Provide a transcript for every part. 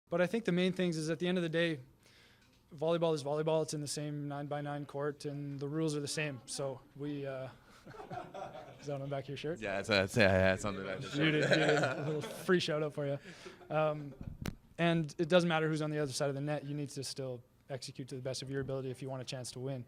But I think the main things is at the end of the day, volleyball is volleyball. It's in the same 9x9 court, and the rules are the same. So we. Is that on the back of your shirt? Yeah, it's on the back of the shirt. A little free shout out for you. And it doesn't matter who's on the other side of the net. You need to still execute to the best of your ability if you want a chance to win.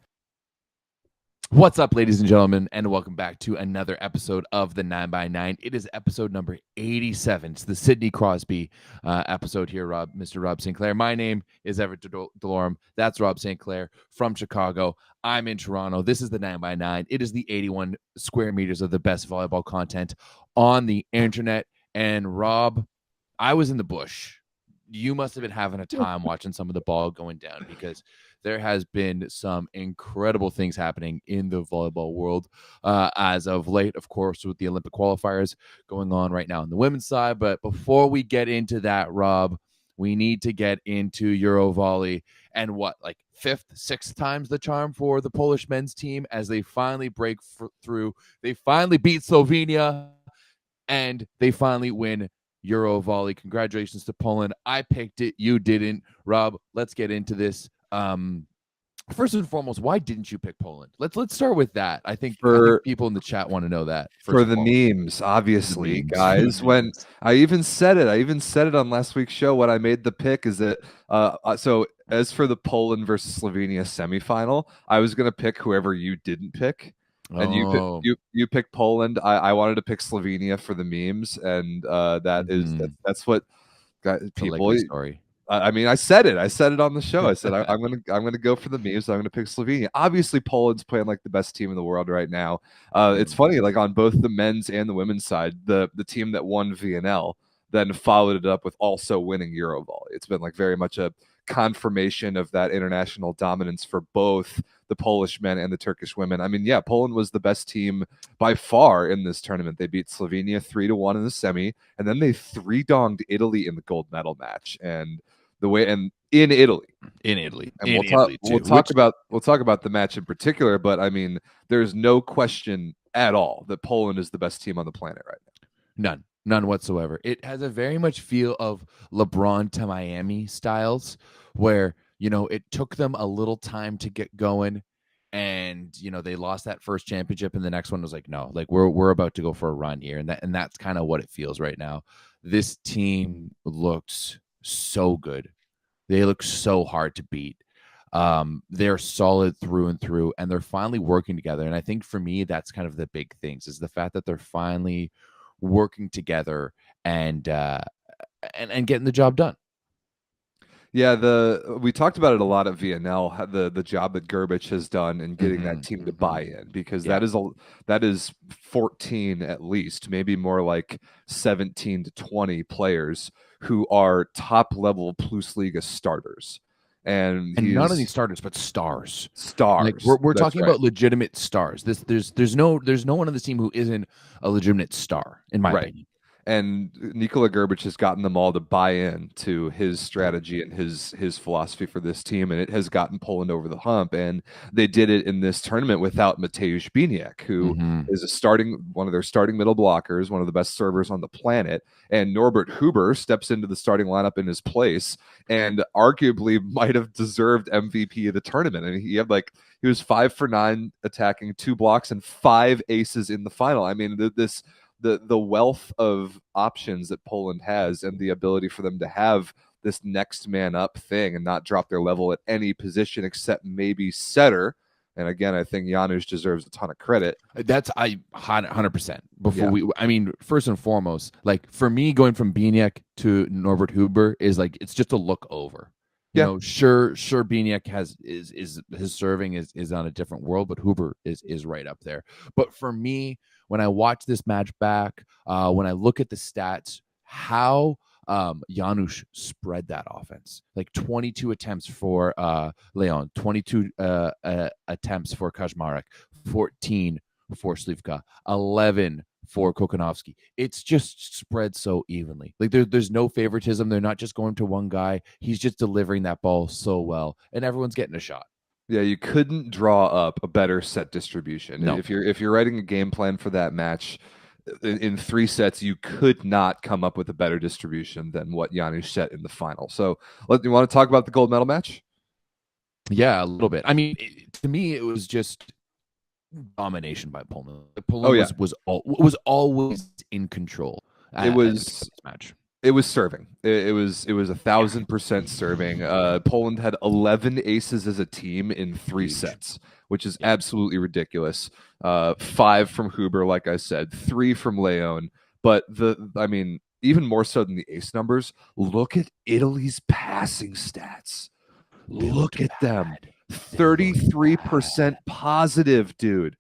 What's up, ladies and gentlemen, and welcome back to another episode of the 9x9. It is episode number 87. It's the Sidney Crosby episode here, Mr. Rob St. Clair. My name is Everett Delorme. That's Rob St. Clair from Chicago. I'm in Toronto. This is the 9x9. It is the 81 square meters of the best volleyball content on the internet. And Rob, I was in the bush. You must have been having a time watching some of the ball going down, because there has been some incredible things happening in the volleyball world as of late, of course, with the Olympic qualifiers going on right now on the women's side. But before we get into that, Rob, we need to get into EuroVolley and fifth, sixth times the charm for the Polish men's team as they finally break through. They finally beat Slovenia and they finally win EuroVolley. Congratulations to Poland. I picked it. You didn't. Rob, let's get into this. First and foremost, why didn't you pick Poland? Let's start with that. I think people in the chat want to know that. For the memes, obviously, guys. When I even said it on last week's show when I made the pick, is that so as for the Poland versus Slovenia semifinal, I was gonna pick whoever you didn't pick. And you picked Poland. I wanted to pick Slovenia for the memes, and that's what got people. Story. I mean, I said it on the show. I said I'm gonna go for the memes. So I'm gonna pick Slovenia. Obviously, Poland's playing like the best team in the world right now. It's funny, like on both the men's and the women's side, the team that won VNL then followed it up with also winning EuroVolley. It's been like very much a confirmation of that international dominance for both the Polish men and the Turkish women. I mean, yeah, Poland was the best team by far in this tournament. They beat Slovenia 3-1 in the semi, and then they 3-donged Italy in the gold medal match. And in Italy, and we'll talk about the match in particular. But I mean, there's no question at all that Poland is the best team on the planet right now. None whatsoever. It has a very much feel of LeBron to Miami styles, where, it took them a little time to get going, and, they lost that first championship, and the next one was like, no, like we're about to go for a run here. And that's kind of what it feels right now. This team looks so good. They look so hard to beat. They're solid through and through, and they're finally working together. And I think for me, that's kind of the big things, is the fact that they're finally working together and getting the job done. Yeah, we talked about it a lot at VNL, the job that Gerbic has done in getting that team to buy in, because that is 14 at least, maybe more like 17 to 20 players who are top level Plus Liga starters. And not only starters, but stars. Like we're talking about legitimate stars. There's no one on the team who isn't a legitimate star, in my opinion. And Nikola Gerbic has gotten them all to buy in to his strategy and his philosophy for this team, and it has gotten Poland over the hump. And they did it in this tournament without Mateusz Biniak, who is one of their starting middle blockers, one of the best servers on the planet. And Norbert Huber steps into the starting lineup in his place, and arguably might have deserved MVP of the tournament. And he was 5 for 9 attacking, 2 blocks, and 5 aces in the final. I mean, the wealth of options that Poland has, and the ability for them to have this next man up thing and not drop their level at any position except maybe setter. And again, I think Janusz deserves a ton of credit. That's 100%. First and foremost, like for me, going from Biniak to Norbert Huber is like, it's just a look over. Sure, Biniak his serving is on a different world, but Huber is right up there. But for me, when I watch this match back, when I look at the stats, how Janusz spread that offense, like 22 attempts for Leon, 22 attempts for Kaczmarek, 14 for Slivka, 11 for Kokonowski. It's just spread so evenly. Like there's no favoritism. They're not just going to one guy. He's just delivering that ball so well, and everyone's getting a shot. Yeah, you couldn't draw up a better set distribution. No. If you're writing a game plan for that match, in 3 sets, you could not come up with a better distribution than what Janusz set in the final. So, you want to talk about the gold medal match? Yeah, a little bit. I mean, to me, it was just domination by Poland. Oh Poland yeah, was always in control. it was. This match. It was serving. It was 1,000% serving. Poland had 11 aces as a team in 3 sets, which is absolutely ridiculous. 5 from Huber, like I said, 3 from Leon. But even more so than the ace numbers, look at Italy's passing stats. Look at them. 33% positive, dude.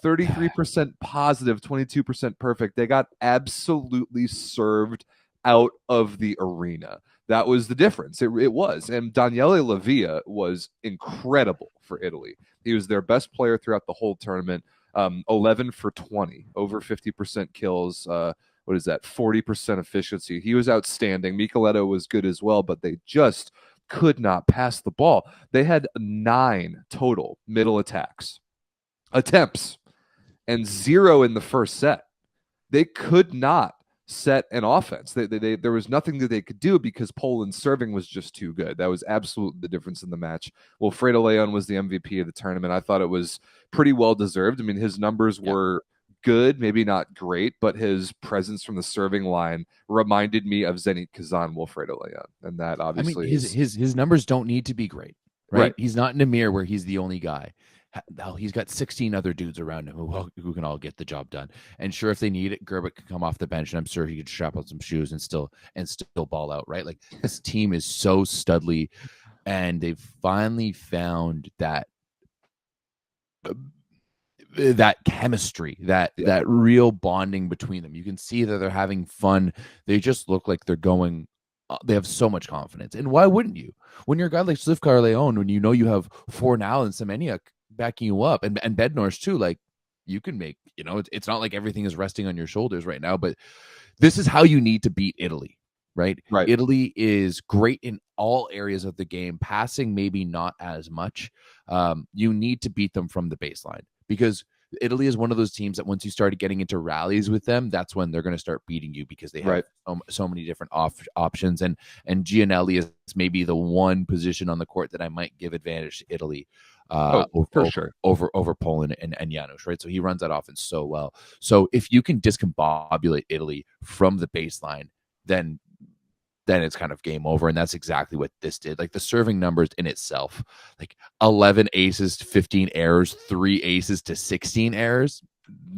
33% positive, 22% perfect. They got absolutely served out of the arena. That was the difference. It was. And Daniele Lavia was incredible for Italy. He was their best player throughout the whole tournament. 11 for 20, over 50% kills. What is that? 40% efficiency. He was outstanding. Micheletto was good as well, but they just could not pass the ball. They had 9 total middle attempts and 0 in the first set. They could not set an offense. There was nothing that they could do because Poland's serving was just too good. That was absolutely the difference in the match. Wilfredo Leon was the MVP of the tournament. I thought it was pretty well deserved. I mean, his numbers were good, maybe not great, but his presence from the serving line reminded me of Zenit Kazan, Wilfredo Leon, and that obviously his numbers don't need to be great, right? He's not in a mirror where he's the only guy. Hell, he's got 16 other dudes around him who can all get the job done. And sure, if they need it, Gerbert can come off the bench, and I'm sure he could strap on some shoes and still ball out, right? Like, this team is so studly, and they've finally found that chemistry, that real bonding between them. You can see that they're having fun. They just look like they're going. They have so much confidence, and why wouldn't you? When you're a guy like Slivka or Leon, when you know you have Fornal and Semeniuk backing you up, and Bednarz too, like, you can make, it's not like everything is resting on your shoulders right now, but this is how you need to beat Italy, right? Italy is great in all areas of the game. Passing, maybe not as much. You need to beat them from the baseline, because Italy is one of those teams that once you started getting into rallies with them, that's when they're going to start beating you, because they have so many different options. And Gianelli is maybe the one position on the court that I might give advantage to Italy over Poland and Janusz, right? So he runs that offense so well. So if you can discombobulate Italy from the baseline, then it's kind of game over. And that's exactly what this did. Like, the serving numbers in itself, like 11 aces to 15 errors, 3 aces to 16 errors.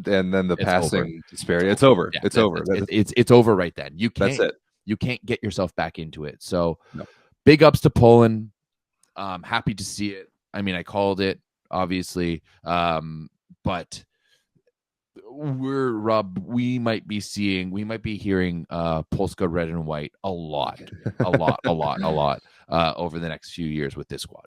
And then the passing disparity. It's over. Yeah, it's over. It's over right then. That's it. You can't get yourself back into it. So big ups to Poland. Happy to see it. I mean, I called it, obviously. But we might be hearing Polska red and white a lot over the next few years with this squad.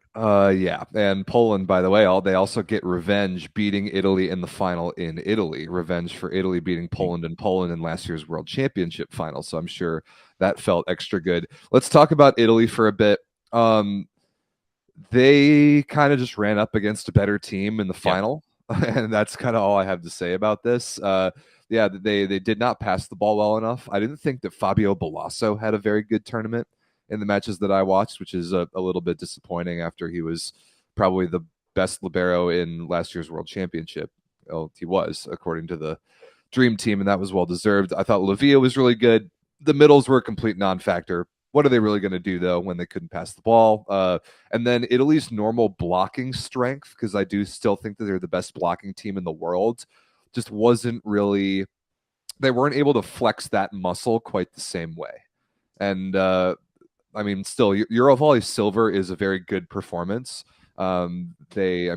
Yeah. And Poland, by the way, they also get revenge beating Italy in the final in Italy. Revenge for Italy beating Poland in last year's World Championship final. So I'm sure that felt extra good. Let's talk about Italy for a bit. They kind of just ran up against a better team in the final. And that's kind of all I have to say about this. They did not pass the ball well enough. I didn't think that Fabio Balasso had a very good tournament in the matches that I watched, which is a little bit disappointing after he was probably the best libero in last year's World Championship. Well, he was, according to the Dream Team, and that was well-deserved. I thought Lavia was really good. The middles were a complete non-factor. What are they really going to do, though, when they couldn't pass the ball? And then Italy's normal blocking strength, because I do still think that they're the best blocking team in the world, just wasn't really – they weren't able to flex that muscle quite the same way. And, still, EuroVolley Silver is a very good performance. They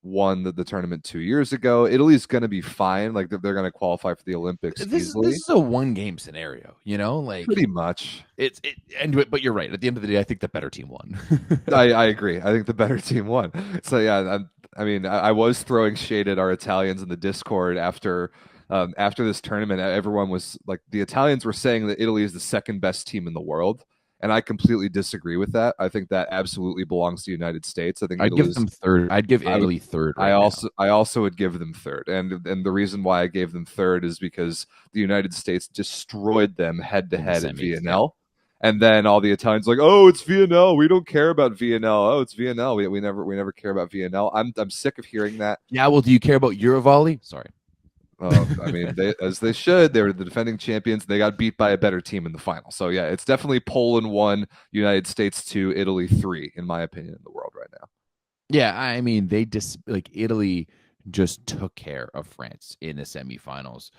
won the tournament 2 years ago. Italy's going to be fine. Like, they're going to qualify for the Olympics easily. This is a one-game scenario, like pretty much. But you're right. At the end of the day, I think the better team won. I agree. I think the better team won. So yeah, I was throwing shade at our Italians in the Discord after this tournament. Everyone was like, the Italians were saying that Italy is the second best team in the world. and I completely disagree with that. I think that absolutely belongs to the United States. I think I'd give them third. I'd give Italy third right now. I also would give them third, and the reason why I gave them third is because the United States destroyed them head to head at VNL. And then all the Italians like, oh, it's VNL. We don't care about VNL. Oh, it's VNL. We never care about VNL. I'm sick of hearing that. Yeah, well, do you care about EuroVolley? Sorry. I mean, as they should. They were the defending champions. They got beat by a better team in the final. So yeah, it's definitely Poland 1, United States 2, Italy 3, in my opinion, in the world right now. Yeah, I mean, Italy just took care of France in the semifinals.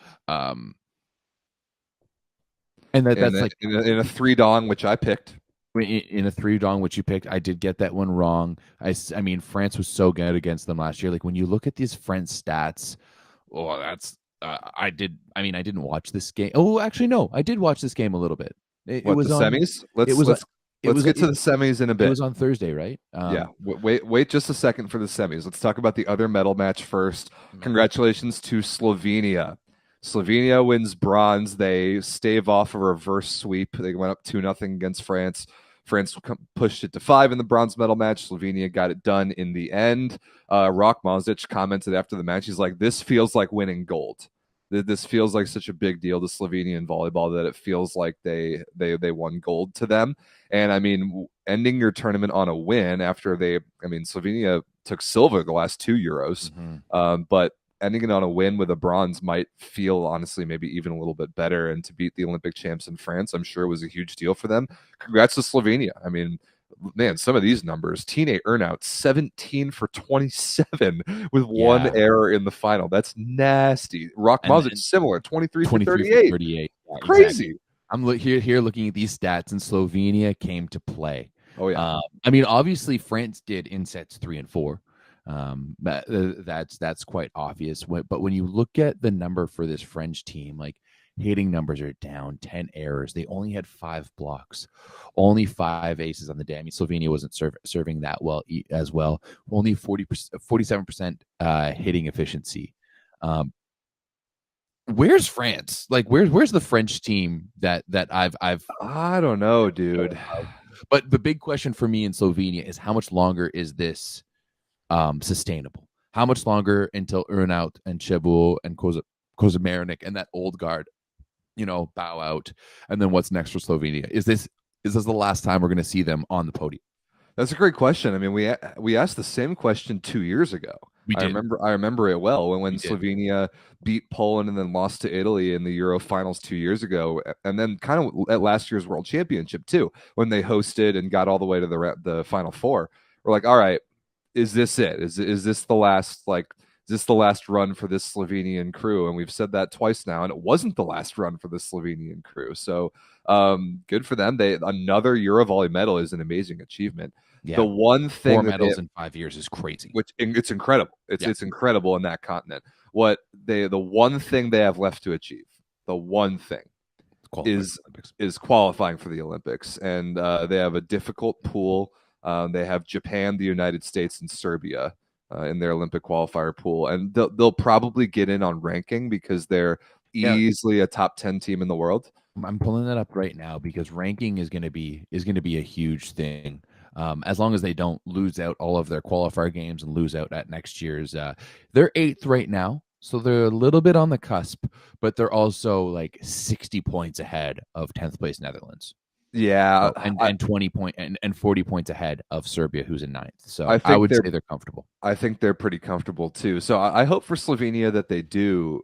And that's in a 3-dong, which I picked. In a 3-dong, which you picked, I did get that one wrong. I mean, France was so good against them last year. Like when you look at these French stats, that's I didn't watch this game. Oh, actually, no, I did watch this game a little bit. It was the on semis. Let's get to the semis in a bit. It was on Thursday, right? Yeah. Wait just a second for the semis. Let's talk about the other medal match first. Congratulations to Slovenia. Slovenia wins bronze. They stave off a reverse sweep. They went up 2-0 against France. France pushed it to 5 in the bronze medal match. Slovenia got it done in the end. Rock Mazic commented after the match. He's like, this feels like winning gold. This feels like such a big deal to Slovenian volleyball that it feels like they won gold to them. And I mean, ending your tournament on a win after Slovenia took silver the last 2 Euros. But ending it on a win with a bronze might feel, honestly, maybe even a little bit better. And to beat the Olympic champs in France, I'm sure was a huge deal for them. Congrats to Slovenia. I mean, man, some of these numbers. Tine Earnout, 17 for 27 with one error in the final. That's nasty. Rock Mazic, similar, 23 for 38. Yeah, crazy. Exactly. I'm here looking at these stats, and Slovenia came to play. Oh, yeah. I mean, obviously, France did in sets 3 and 4. That's quite obvious. But when you look at the number for this French team, like hitting numbers are down, 10 errors. They only had 5 blocks, only 5 aces on the day. I mean, Slovenia wasn't serving that well as well. Only 47% hitting efficiency. Where's France? Like, where's the French team that I don't know, dude. But the big question for me in Slovenia is how much longer is this sustainable? How much longer until Earnout and Chebu and Kozamarinik and that old guard, bow out? And then what's next for Slovenia? Is this the last time we're going to see them on the podium? That's a great question. I mean, we asked the same question 2 years ago. I remember it well when Slovenia beat Poland and then lost to Italy in the Euro finals 2 years ago, and then kind of at last year's World Championship too, when they hosted and got all the way to the Final Four. We're like, all right, is this it? Is this the last is this the last run for this Slovenian crew? And we've said that twice now, and it wasn't the last run for the Slovenian crew. So good for them. Another EuroVolley medal is an amazing achievement. Yeah. The one thing 4 medals in 5 years is crazy. It's incredible. It's incredible in that continent. The one thing they have left to achieve, the one thing is qualifying for the Olympics. And they have a difficult pool. They have Japan, the United States, and Serbia in their Olympic qualifier pool. And they'll probably get in on ranking because they're easily a top 10 team in the world. I'm pulling that up right now because ranking is going to be a huge thing. As long as they don't lose out all of their qualifier games and lose out at next year's, they're 8th right now. So they're a little bit on the cusp, but they're also like 60 points ahead of 10th place Netherlands. Yeah. And 20 and 40 points ahead of Serbia, who's in 9th. So I would say they're comfortable. I think they're pretty comfortable too. So I hope for Slovenia that they do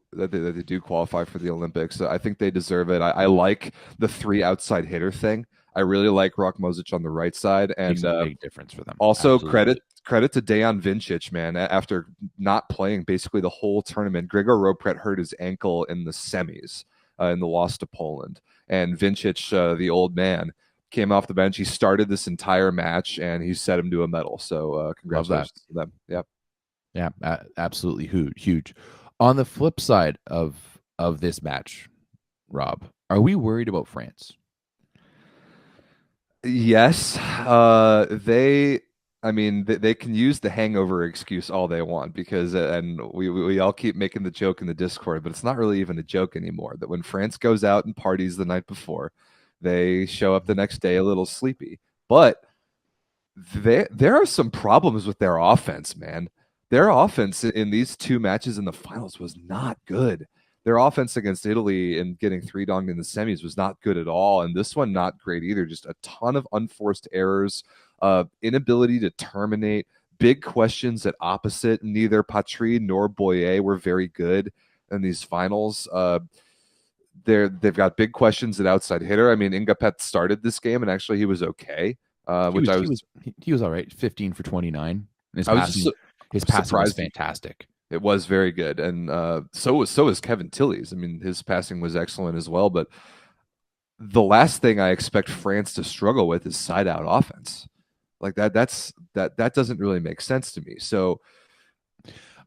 qualify for the Olympics. I think they deserve it. I like the 3 outside hitter thing. I really like Rock Mazic on the right side, and makes a big difference for them. Also, credit to Dejan Vincic, man. After not playing basically the whole tournament, Gregor Ropret hurt his ankle in the semis in the loss to Poland, and Vincic, the old man, came off the bench. He started this entire match, and he set him to a medal. So congratulations to them. Yeah, absolutely huge. On the flip side of this match, Rob, are we worried about France? Yes, they can use the hangover excuse all they want because, and we all keep making the joke in the Discord, but it's not really even a joke anymore. That when France goes out and parties the night before, They show up the next day a little sleepy. But there are some problems with their offense, man. Their offense in these two matches in the finals was not good. Their offense against Italy and getting 3-donged in the semis was not good at all. And this one, not great either. Just a ton of unforced errors, inability to terminate, big questions at opposite. Neither Patry nor Boyer were very good in these finals. They've got big questions at outside hitter. I mean, Ingapeth started this game, and actually he was okay. He was all right. 15 for 29. His passing was fantastic. It was very good, and so was Kevin Tilley's. I mean, his passing was excellent as well. But the last thing I expect France to struggle with is side out offense. Like that doesn't really make sense to me. So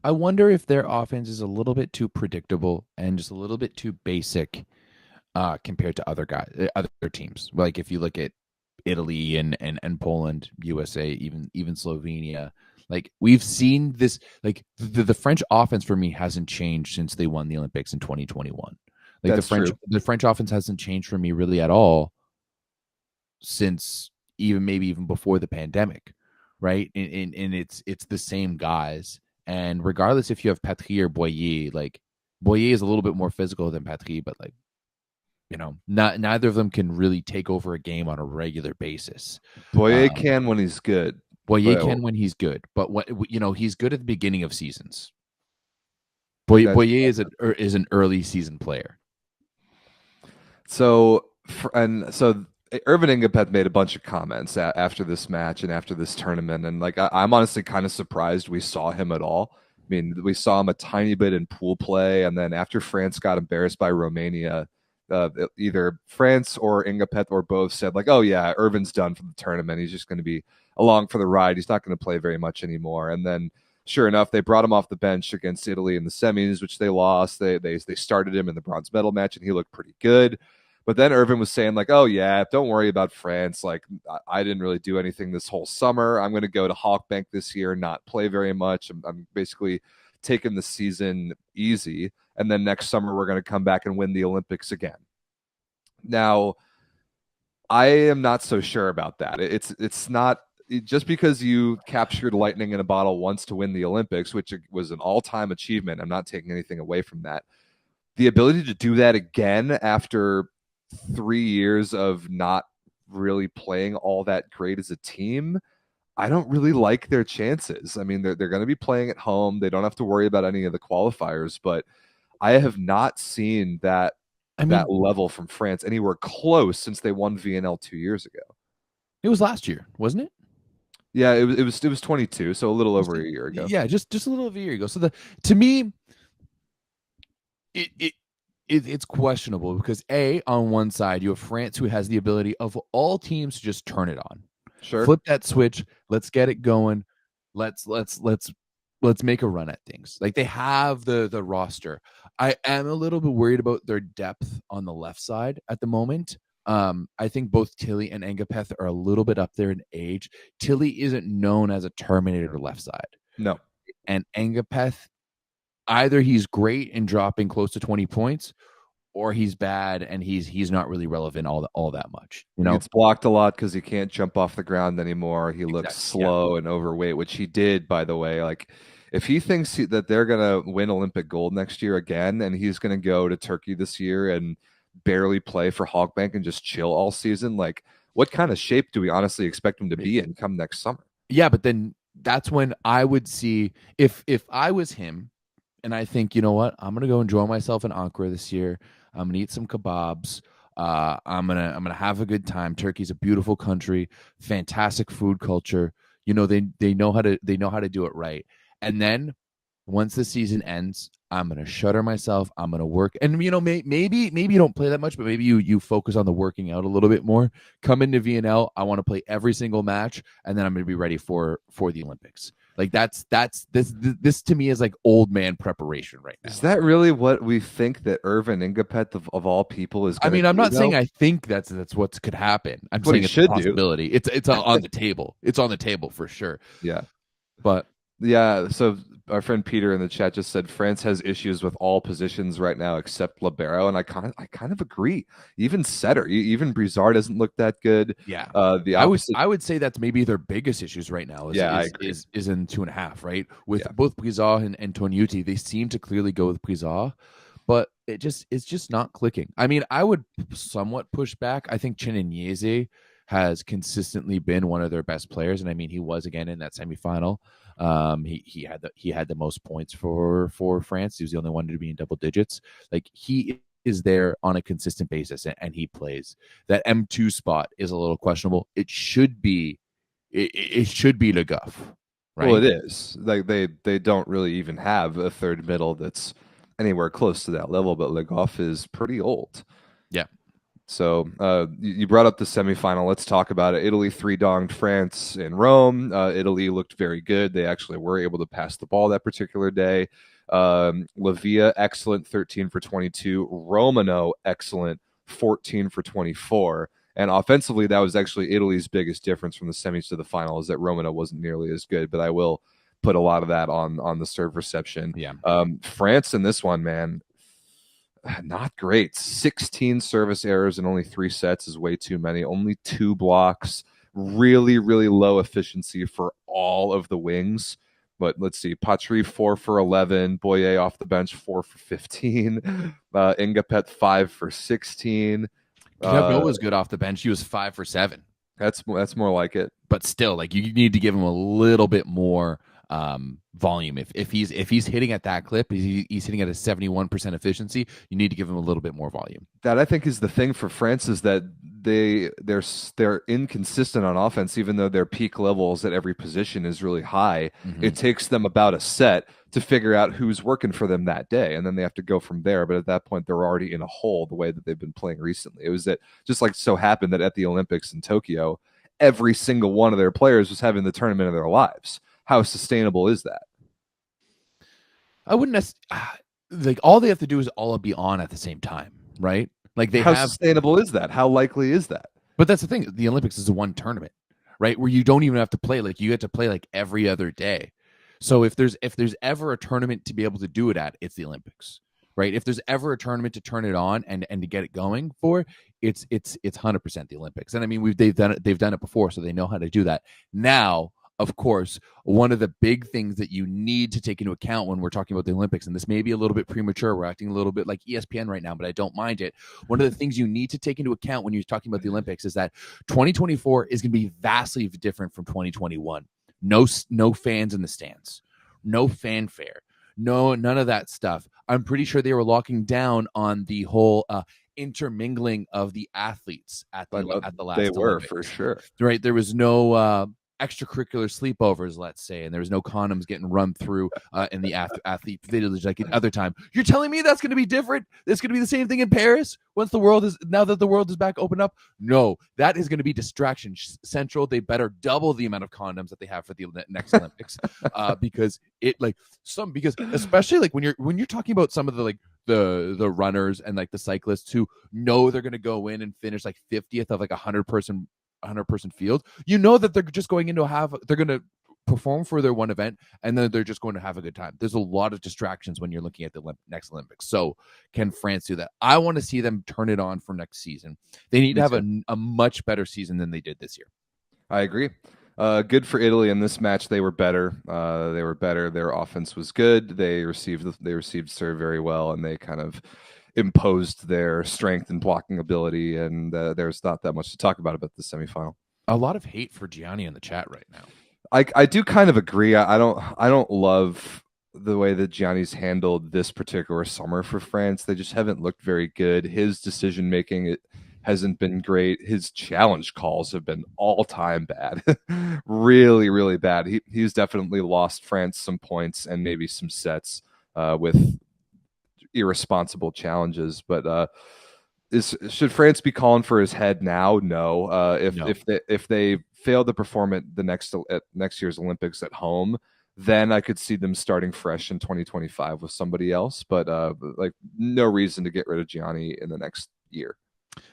I wonder if their offense is a little bit too predictable and just a little bit too basic compared to other teams. Like if you look at Italy and Poland, USA, even Slovenia. Like we've seen this, like the French offense for me hasn't changed since they won the Olympics in 2021. Like the French offense hasn't changed for me really at all since even before the pandemic, right? And it's the same guys. And regardless if you have Patry or Boyer, like Boyer is a little bit more physical than Patry, but like, you know, neither of them can really take over a game on a regular basis. Boyer can when he's good. Boyer can when he's good, but he's good at the beginning of seasons. Boyer is an early season player. So Irvin Ingapeth made a bunch of comments after this match and after this tournament, and like I'm honestly kind of surprised we saw him at all. I mean, we saw him a tiny bit in pool play, and then after France got embarrassed by Romania, either France or Ingapeth or both said like, "Oh yeah, Irvin's done for the tournament. He's just going to be along for the ride. He's not going to play very much anymore." And then, sure enough, they brought him off the bench against Italy in the semis, which they lost. They started him in the bronze medal match, and he looked pretty good. But then Irvin was saying like, "Oh yeah, don't worry about France. Like I didn't really do anything this whole summer. I'm going to go to Hawkbank this year, not play very much. I'm basically taking the season easy, and then next summer we're going to come back and win the Olympics again." Now, I am not so sure about that. It's not just because you captured lightning in a bottle once to win the Olympics, which was an all-time achievement. I'm not taking anything away from that. The ability to do that again after 3 years of not really playing all that great as a team, I don't really like their chances. I mean, they're going to be playing at home. They don't have to worry about any of the qualifiers, but I have not seen that level from France anywhere close since they won VNL 2 years ago. It was last year, wasn't it? Yeah, it was 22, so a little over a year ago. Yeah, just a little over a year ago. So to me, it's questionable because on one side you have France, who has the ability of all teams to just turn it on, flip that switch, let's get it going, let's make a run at things. Like they have the roster. I am a little bit worried about their depth on the left side at the moment. I think both Tilley and Ingapeth are a little bit up there in age. Tilley isn't known as a terminator left side. No. And Ingapeth, either he's great in dropping close to 20 points, or he's bad and he's not really relevant all that much. You know, he gets blocked a lot because he can't jump off the ground anymore. He looks slow and overweight, which he did, by the way. Like, if he thinks that they're gonna win Olympic gold next year again, and he's gonna go to Turkey this year and barely play for Hawkbank and just chill all season, like, what kind of shape do we honestly expect him to be in come next summer? Yeah, but then that's when I would see if I was him, and I think, you know what, I'm gonna go enjoy myself in Ankara this year. I'm gonna eat some kebabs. I'm gonna have a good time. Turkey's a beautiful country, fantastic food culture. You know, they know how to do it right. And then once the season ends, I'm gonna shutter myself. I'm gonna work, and you know, maybe you don't play that much, but maybe you focus on the working out a little bit more. Come into VNL, I want to play every single match, and then I'm gonna be ready for the Olympics. Like that's this to me is like old man preparation right now. Is that really what we think that Irvin Ingapeth of all people is? I mean, I'm not saying I think that's what could happen. I'm saying it's a possibility. It's on the table. It's on the table for sure. Yeah, but yeah. So Peter in the chat just said France has issues with all positions right now except libero, and I kind of agree. Even setter, even Brizard doesn't look that good. Yeah. The opposite. I would say that's maybe their biggest issues right now I agree. is in 2.5, right? With both Brizard and Toniuti, they seem to clearly go with Brizard, but it's just not clicking. I mean, I would somewhat push back. I think Chinanyeze has consistently been one of their best players, and I mean, he was again in that semifinal. He had the most points for France. He was the only one to be in double digits. Like, he is there on a consistent basis, and he plays. That M2 spot is a little questionable. It should be Le Goff, right? Well, it is. Like, they don't really even have a third middle that's anywhere close to that level, but Le Goff is pretty old. Yeah. So you brought up the semifinal. Let's talk about it. Italy 3-donged France in Rome. Italy looked very good. They actually were able to pass the ball that particular day. Lavia, excellent, 13 for 22. Romano, excellent, 14 for 24. And offensively, that was actually Italy's biggest difference from the semis to the final, is that Romano wasn't nearly as good. But I will put a lot of that on the serve reception. Yeah. France in this one, man, not great. 16 service errors in only 3 sets is way too many. Only 2 blocks. Really, really low efficiency for all of the wings. But let's see. Patry 4 for 11. Boyer off the bench 4 for 15. Ingapet 5 for 16. Kevin was good off the bench. He was 5 for 7. That's more like it. But still, like, you need to give him a little bit more volume. If he's hitting at that clip, he's hitting at a 71% efficiency, you need to give him a little bit more volume. That, I think, is the thing for France, is that they're inconsistent on offense, even though their peak levels at every position is really high. Mm-hmm. It takes them about a set to figure out who's working for them that day, and then they have to go from there. But at that point, they're already in a hole the way that they've been playing recently. It was that just like so happened that at the Olympics in Tokyo, every single one of their players was having the tournament of their lives. How sustainable is that? I wouldn't like, all they have to do is all be on at the same time, right? Like, how sustainable is that? How likely is that? But that's the thing. The Olympics is one tournament, right? Where you don't even have to play. Like, you get to play like every other day. So if there's ever a tournament to be able to do it at, it's the Olympics, right? If there's ever a tournament to turn it on and to get it going for, it's 100% the Olympics. And I mean, they've done it before, so they know how to do that. Now, of course, one of the big things that you need to take into account when we're talking about the Olympics, and this may be a little bit premature, we're acting a little bit like ESPN right now, but I don't mind it. One of the things you need to take into account when you're talking about the Olympics is that 2024 is going to be vastly different from 2021. No fans in the stands, no fanfare, none of that stuff. I'm pretty sure they were locking down on the whole intermingling of the athletes at the last. They were, Olympics. for sure. Right, there was no extracurricular sleepovers, let's say, and there was no condoms getting run through in the athlete village like at other time. You're telling me that's going to be different? It's going to be the same thing in Paris now that the world is back open up? No, that is going to be distraction central. They better double the amount of condoms that they have for the next Olympics, because especially like when you're talking about some of the like the runners and like the cyclists who know they're going to go in and finish like 50th of like 100-person field, you know that they're just going they're going to perform for their one event, and then they're just going to have a good time. There's a lot of distractions when you're looking at the next Olympics. So can France do that? I want to see them turn it on for next season. They need to have a much better season than they did this year. I agree. Good for Italy in this match. They were better. Their offense was good. They received serve very well, and they kind of imposed their strength and blocking ability. And there's not that much to talk about the semifinal. A lot of hate for Gianni in the chat right now. I do kind of agree. I don't love the way that Gianni's handled this particular summer for France. They just haven't looked very good. His decision making, it hasn't been great. His challenge calls have been all-time bad. Really, really bad. He's definitely lost France some points and maybe some sets with irresponsible challenges. But should France be calling for his head now? No. No. If they fail to perform at next year's Olympics at home, then I could see them starting fresh in 2025 with somebody else. But like, no reason to get rid of Gianni in the next year.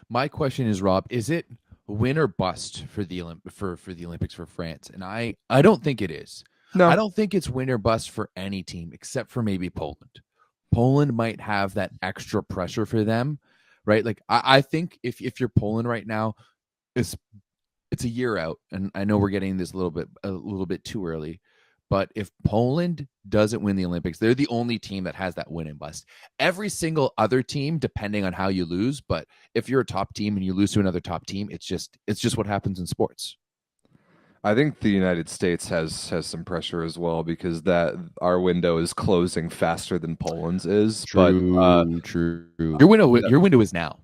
My question is, Rob, is it win or bust for the Olympics for France? And I don't think it is. No. I don't think it's win or bust for any team except for maybe Poland. Poland might have that extra pressure for them, right? Like I think if you're Poland right now, it's a year out, and I know we're getting this a little bit too early. But if Poland doesn't win the Olympics, they're the only team that has that win and bust. Every single other team, depending on how you lose, but if you're a top team and you lose to another top team, it's just what happens in sports. I think the United States has some pressure as well because that our window is closing faster than Poland's is. True. Your window is now.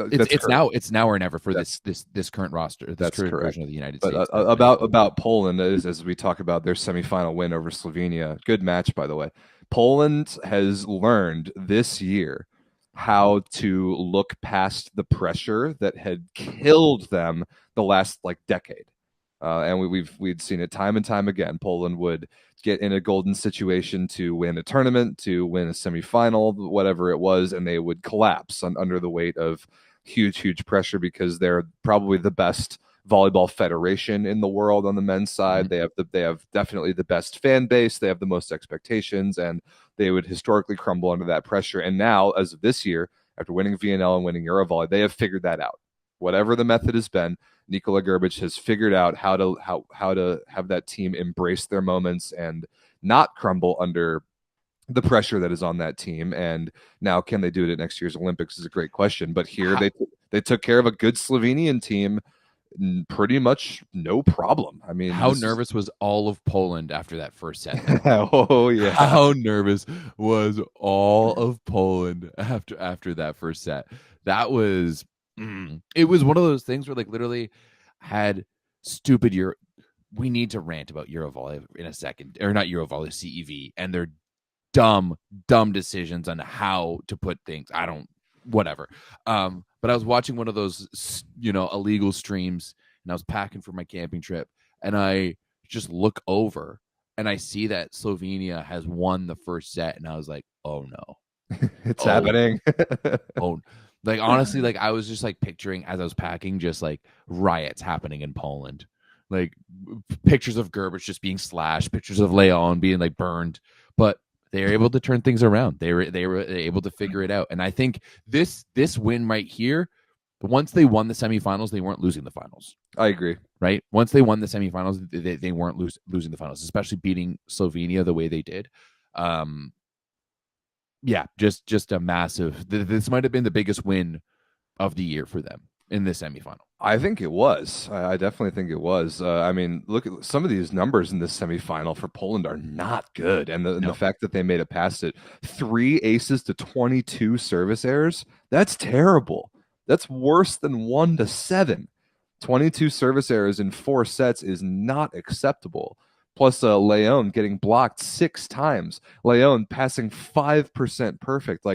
It's now or never for this current roster. This current version of the United States. About Poland, as we talk about their semifinal win over Slovenia, good match by the way. Poland has learned this year how to look past the pressure that had killed them the last decade, and we'd seen it time and time again. Poland would get in a golden situation to win a tournament, to win a semifinal, whatever it was, and they would collapse under the weight of huge pressure because they're probably the best volleyball federation in the world on the men's side. Mm-hmm. They have definitely the best fan base. They have the most expectations, and they would historically crumble under that pressure. And now, as of this year, after winning VNL and winning EuroVolley, they have figured that out. Whatever the method has been, Nikola Grbic has figured out how to have that team embrace their moments and not crumble under the pressure that is on that team. And now, can they do it at next year's Olympics is a great question. But here they took care of a good Slovenian team pretty much no problem. I mean, how nervous was all of Poland after that first set? Oh yeah, how nervous was all of Poland after that first set? That was it was one of those things where literally had stupid we need to rant about EuroVolley in a second, or not EuroVolley, CEV, and their dumb decisions on how to put things. Whatever. But I was watching one of those, illegal streams, and I was packing for my camping trip, and I just look over and I see that Slovenia has won the first set, and I was like, oh no, it's happening. Honestly, I was just picturing as I was packing, just riots happening in Poland, pictures of Grbic just being slashed, pictures of Leon being burned, but they were able to turn things around. They were able to figure it out. And I think this win right here, once they won the semifinals, they weren't losing the finals. I agree. Right? Once they won the semifinals, they weren't losing the finals, especially beating Slovenia the way they did. Yeah, just a massive. This might have been the biggest win of the year for them in this semifinal. I think it was. I definitely think it was. I mean, look at some of these numbers in this semifinal for Poland are not good. And the fact that they made it past it, 3 aces to 22 service errors, that's terrible. That's worse than 1 to 7. 22 service errors in 4 sets is not acceptable. Plus Leon getting blocked 6 times. Leon passing 5% perfect,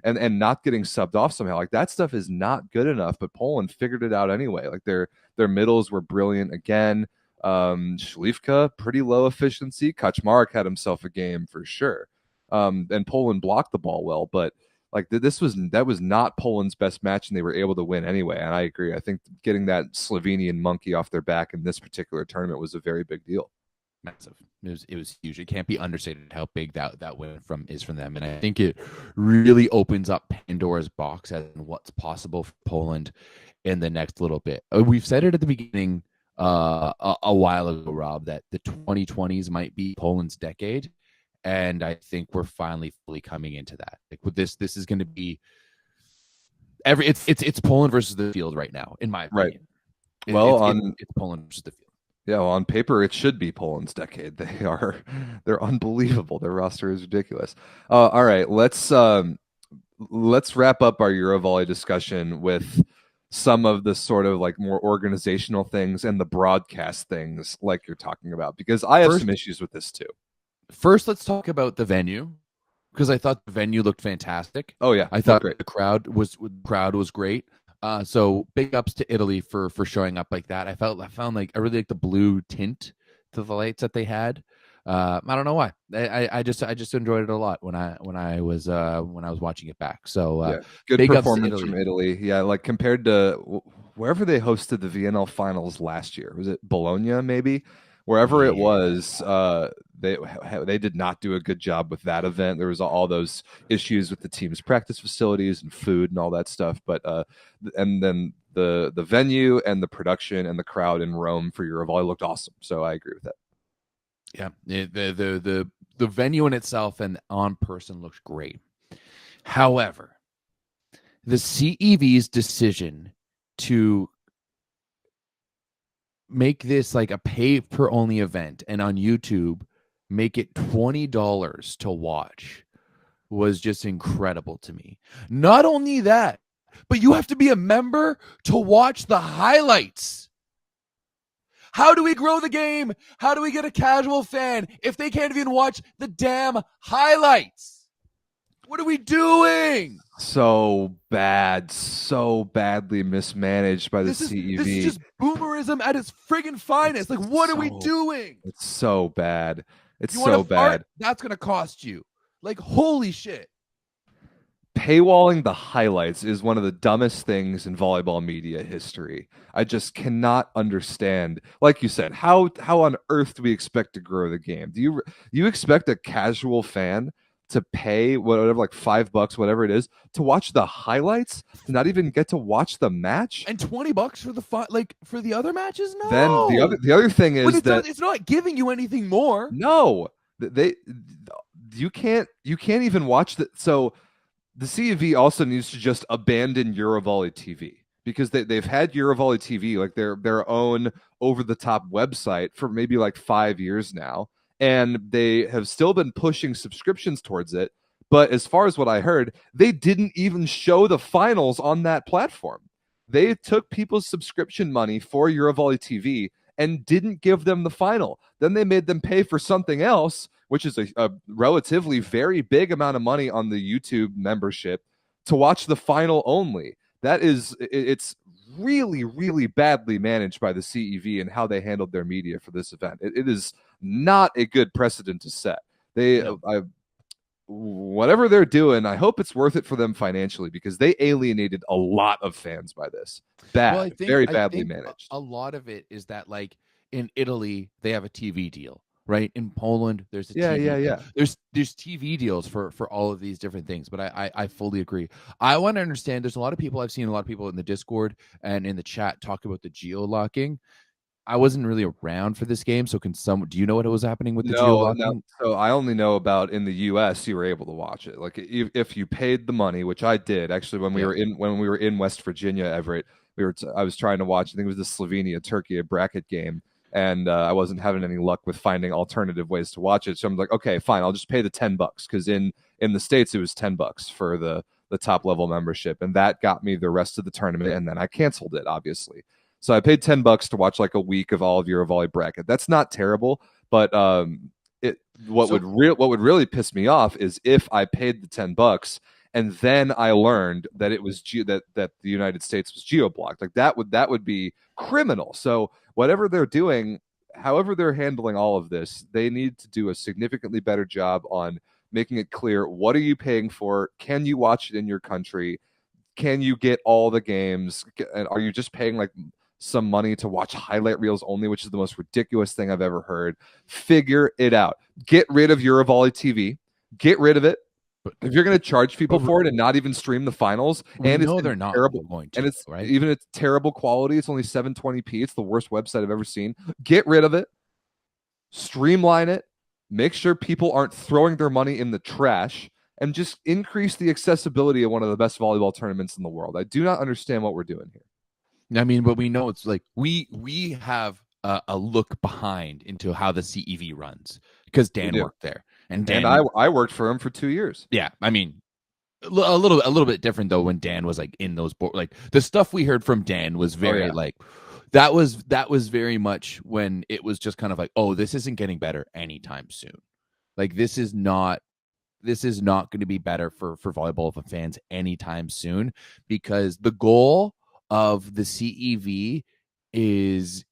and not getting subbed off somehow. That stuff is not good enough, but Poland figured it out anyway. Their middles were brilliant again. Śliwka, pretty low efficiency. Kaczmarek had himself a game for sure. And Poland blocked the ball well, but that was not Poland's best match, and they were able to win anyway. And I agree. I think getting that Slovenian monkey off their back in this particular tournament was a very big deal. Massive. It was huge. It can't be understated how big that win is from them, and I think it really opens up Pandora's box as in what's possible for Poland in the next little bit. We've said it at the beginning a while ago, Rob, that the 2020s might be Poland's decade, and I think we're finally fully coming into that. With this is going to be it's Poland versus the field right now, in my opinion. Right. It's Poland versus the field. Yeah, well, on paper, it should be Poland's decade. They're unbelievable. Their roster is ridiculous. All right, let's wrap up our EuroVolley discussion with some of the sort of more organizational things and the broadcast things you're talking about, because I have some issues with this too. First, let's talk about the venue, because I thought the venue looked fantastic. Oh yeah, I thought the crowd was great. So big ups to Italy for showing up like that. I found I really like the blue tint to the lights that they had. I don't know why. I just enjoyed it a lot when I was watching it back. So good performance from Italy. Yeah, compared to wherever they hosted the VNL finals last year. Was it Bologna maybe? wherever it Yeah. was, they did not do a good job with that event. There was all those issues with the team's practice facilities and food and all that stuff. But and then the venue and the production and the crowd in Rome for EuroVolley looked awesome. So I agree with that. Yeah, the venue in itself and on person looks great. However, the CEV's decision to make this like a pay per only event and on YouTube make it $20 to watch was just incredible to me. Not only that, but you have to be a member to watch the highlights. How do we grow the game? How do we get a casual fan if they can't even watch the damn highlights? What are we doing? So bad, so badly mismanaged by the CEV. This is just boomerism at its friggin' finest. Like, what are we doing? It's so bad. It's You so want to fart? bad. That's going to cost you. Like, holy shit. Paywalling the highlights is one of the dumbest things in volleyball media history. I just cannot understand. Like you said, how on earth do we expect to grow the game? Do you expect a casual fan to pay whatever, like $5, whatever it is, to watch the highlights, to not even get to watch the match? And $20 for the for the other matches? No. Then the other thing is that it's not giving you anything more. No, you can't even watch the. So the CEV also needs to just abandon EuroVolley TV, because they've had EuroVolley TV, like their own over the top website, for maybe like 5 years now, and they have still been pushing subscriptions towards it. But as far as what I heard, they didn't even show the finals on that platform. They took people's subscription money for EuroVolley TV and didn't give them the final. Then they made them pay for something else, which is a relatively very big amount of money on the YouTube membership, to watch the final only. It's really, really badly managed by the CEV and how they handled their media for this event. It is not a good precedent to set. Whatever they're doing, I hope it's worth it for them financially, because they alienated a lot of fans by this. Very badly managed. A lot of it is that, like, in Italy, they have a TV deal, right? In Poland, there's a TV deal. There's TV deals for all of these different things, but I fully agree. I want to understand, there's a lot of people, I've seen a lot of people in the Discord and in the chat talk about the geo-locking. I wasn't really around for this game, so do you know what was happening with the geo-locking? No. So I only know about in the US you were able to watch it. Like if you paid the money, which I did actually when we were in West Virginia, Everett, I was trying to watch, I think it was the Slovenia Turkey bracket game, and I wasn't having any luck with finding alternative ways to watch it. So I'm like, okay, fine, I'll just pay the $10, because in the States it was $10 for the top level membership, and that got me the rest of the tournament, and then I canceled it, obviously. So I paid $10 to watch like a week of all of EuroVolley bracket. That's not terrible, but what would really piss me off is if I paid the $10 and then I learned that it was that the United States was geo-blocked. Like that would be criminal. So whatever they're doing, however they're handling all of this, they need to do a significantly better job on making it clear, what are you paying for? Can you watch it in your country? Can you get all the games? And are you just paying like some money to watch highlight reels only, which is the most ridiculous thing I've ever heard? Figure it out. Get rid of EuroVolley TV. Get rid of it. If you're going to charge people for it and not even stream the finals, and they're not going to, and it's right? Even it's terrible quality. It's only 720p. It's the worst website I've ever seen. Get rid of it. Streamline it. Make sure people aren't throwing their money in the trash, and just increase the accessibility of one of the best volleyball tournaments in the world. I do not understand what we're doing here. I mean, but we know it's like we have a look behind into how the CEV runs, because Dan worked there, and I worked for him for 2 years. Yeah, I mean, a little bit different though when Dan was like in those like the stuff we heard from Dan was very like that was very much when it was just kind of like, oh, this isn't getting better anytime soon. Like this is not going to be better for volleyball fans anytime soon, because the goal of the CEV is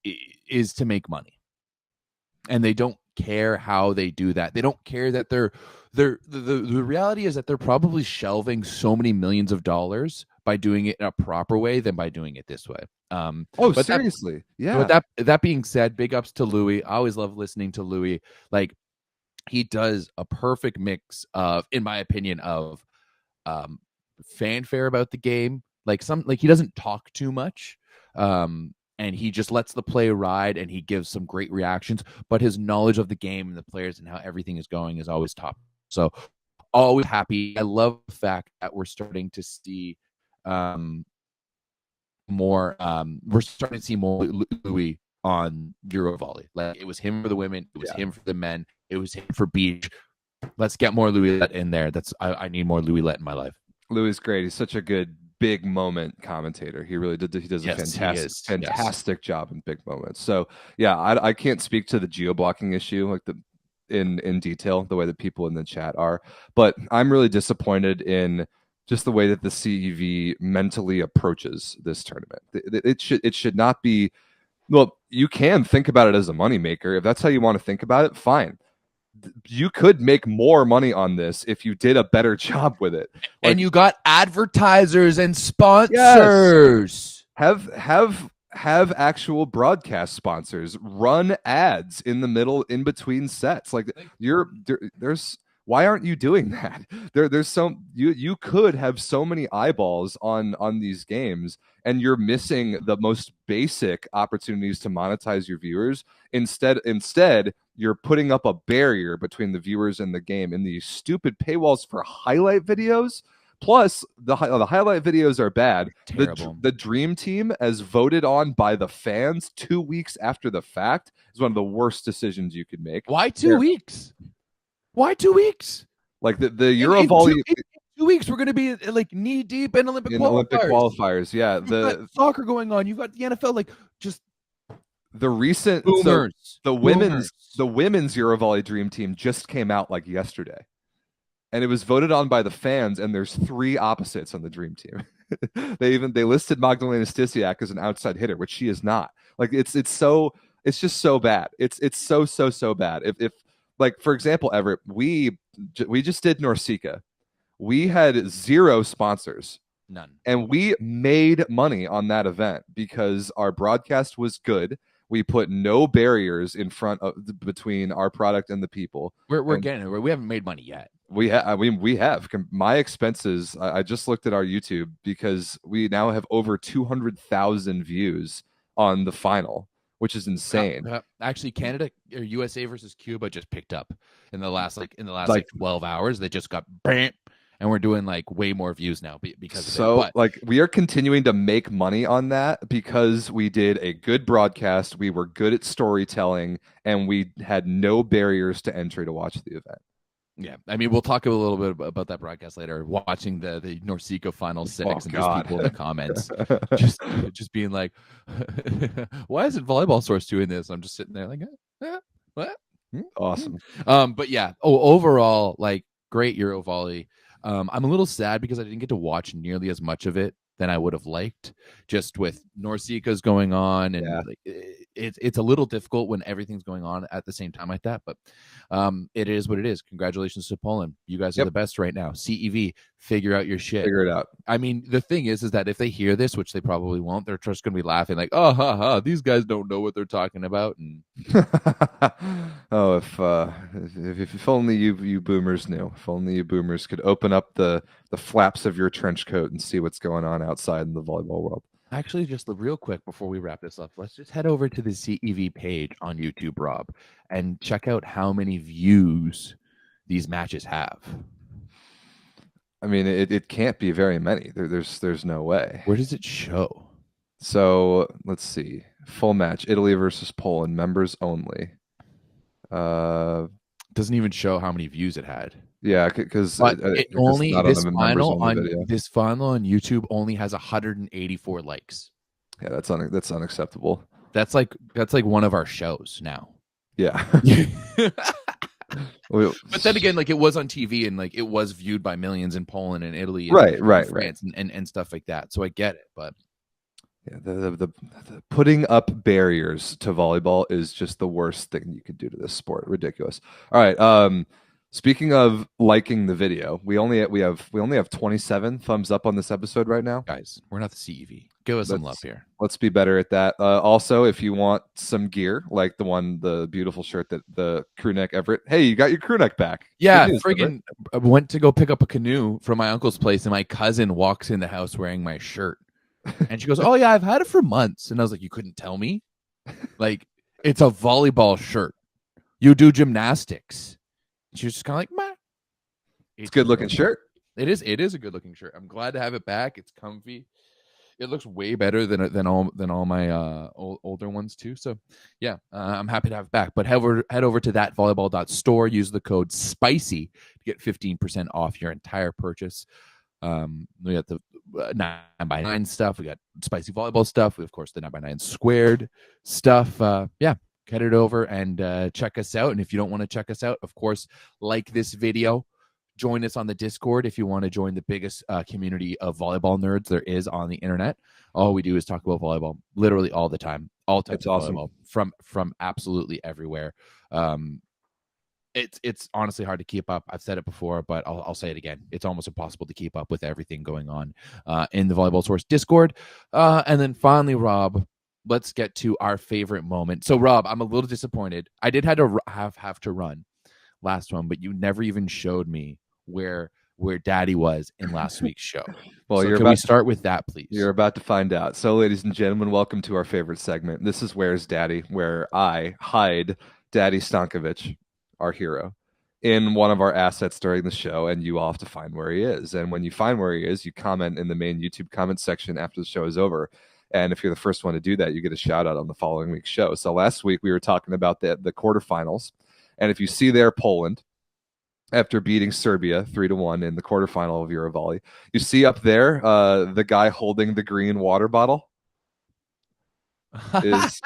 to make money, and they don't care how they do that. They don't care that the reality is that they're probably shelving so many millions of dollars by doing it in a proper way than by doing it this way. Oh, but seriously, yeah. But that being said, big ups to Louis. I always love listening to Louis. Like, he does a perfect mix of, in my opinion, of fanfare about the game. Like he doesn't talk too much. And he just lets the play ride, and he gives some great reactions, but his knowledge of the game and the players and how everything is going is always top. So always happy. I love the fact that we're starting to see more Louis on EuroVolley. Like, it was him for the women, it was him for the men, it was him for beach. Let's get more Louis Let in there. I need more Louis Let in my life. Louis is great. He's such a good big moment commentator. He really did. He does a fantastic job in big moments. So yeah, I can't speak to the geo-blocking issue like in detail the way that people in the chat are, but I'm really disappointed in just the way that the CEV mentally approaches this tournament. It should not be. Well, you can think about it as a moneymaker if that's how you want to think about it. Fine. You could make more money on this if you did a better job with it. And you got advertisers and sponsors. Yes. Have actual broadcast sponsors. Run ads in the middle, in between sets. Like, there's why aren't you doing that? There's some you could have so many eyeballs on these games, and you're missing the most basic opportunities to monetize your viewers. Instead, you're putting up a barrier between the viewers and the game in these stupid paywalls for highlight videos. Plus, the highlight videos are bad. Terrible. The Dream Team, as voted on by the fans 2 weeks after the fact, is one of the worst decisions you could make. Why 2 weeks? Why 2 weeks? Like the EuroVolley. In 2 weeks, we're going to be like knee deep in Olympic qualifiers. Yeah, you've got soccer going on. You've got the NFL. Like, just the recent boomers. The women's EuroVolley Dream Team just came out like yesterday, and it was voted on by the fans. And there's 3 opposites on the Dream Team. they listed Magdalena Stysiak as an outside hitter, which she is not. Like, it's just so bad. It's so bad. If like, for example, Everett, we just did NORCECA. We had 0 sponsors. None. And we made money on that event because our broadcast was good. We put no barriers in front of between our product and the people. We're getting it. We haven't made money yet. We have. My expenses, I just looked at our YouTube because we now have over 200,000 views on the final, which is insane. Actually, Canada or USA versus Cuba just picked up in the last 12 hours. They just got bam, and we're doing like way more views now because of it. So like, we are continuing to make money on that because we did a good broadcast. We were good at storytelling, and we had no barriers to entry to watch the event. Yeah, I mean, we'll talk a little bit about that broadcast later. Watching the NORCECA Final Six, and just people in the comments just being like, "Why isn't Volleyball Source doing this?" I'm just sitting there like, "What?" Awesome. But yeah. Overall, like, great EuroVolley. I'm a little sad because I didn't get to watch nearly as much of it than I would have liked, just with NORCECA's going on, and like, it's a little difficult when everything's going on at the same time like that. But it is what it is. Congratulations to Poland. You guys are the best right now. CEV, figure out your shit. Figure it out. I mean, the thing is that if they hear this, which they probably won't, they're just going to be laughing like, "Oh, ha, ha, these guys don't know what they're talking about." And oh, if only you boomers knew. If only you boomers could open up the flaps of your trench coat and see what's going on outside in the volleyball world. Actually, just real quick before we wrap this up, let's just head over to the CEV page on YouTube, Rob, and check out how many views these matches have. I mean, it can't be very many. There's no way. Where does it show? So let's see. Full match, Italy versus Poland, members only. Doesn't even show how many views it had. Yeah, because this final on YouTube only has 184 likes. Yeah, that's unacceptable. That's like one of our shows now. Yeah. But then again, like, it was on TV, and like, it was viewed by millions in Poland and Italy and France and stuff like that. So I get it, but yeah, the putting up barriers to volleyball is just the worst thing you could do to this sport. Ridiculous. All right. Speaking of liking the video, we only have 27 thumbs up on this episode right now. Guys, we're not the CEV. Give us some love here. Let's be better at that. Also, if you want some gear, like the beautiful shirt that the crew neck Everett. Hey, you got your crew neck back. Yeah, Good news, friggin' I went to go pick up a canoe from my uncle's place, and my cousin walks in the house wearing my shirt. And she goes, "Oh yeah, I've had it for months." And I was like, "You couldn't tell me? Like, it's a volleyball shirt. You do gymnastics." And she was just kind of like, "Meh." It's a good looking shirt. It is a good looking shirt. I'm glad to have it back. It's comfy. It looks way better than all my older ones too. So yeah, I'm happy to have it back. But head over to thatvolleyball.store. Use the code SPICY to get 15% off your entire purchase. We got the 9x9 stuff. We got spicy volleyball stuff. We of course the 9x9 squared stuff. Yeah, head it over and check us out. And if you don't want to check us out, of course, like this video. Join us on the Discord if you want to join the biggest community of volleyball nerds there is on the internet. All we do is talk about volleyball literally all the time. All types of volleyball from absolutely everywhere. It's honestly hard to keep up. I've said it before, but I'll say it again. It's almost impossible to keep up with everything going on in the Volleyball Source Discord. And then finally, Rob, let's get to our favorite moment. So, Rob, I'm a little disappointed. I did have to run last one, but you never even showed me where Daddy was in last week's show. Well, so can we start with that, please? You're about to find out. So, ladies and gentlemen, welcome to our favorite segment. This is Where's Daddy, where I hide Daddy Stankovic, our hero, in one of our assets during the show, and you all have to find where he is. And when you find where he is, you comment in the main YouTube comment section after the show is over. And if you're the first one to do that, you get a shout out on the following week's show. So last week we were talking about the quarterfinals. And if you see there Poland, after beating Serbia 3-1 in the quarterfinal of EuroVolley, you see up there the guy holding the green water bottle is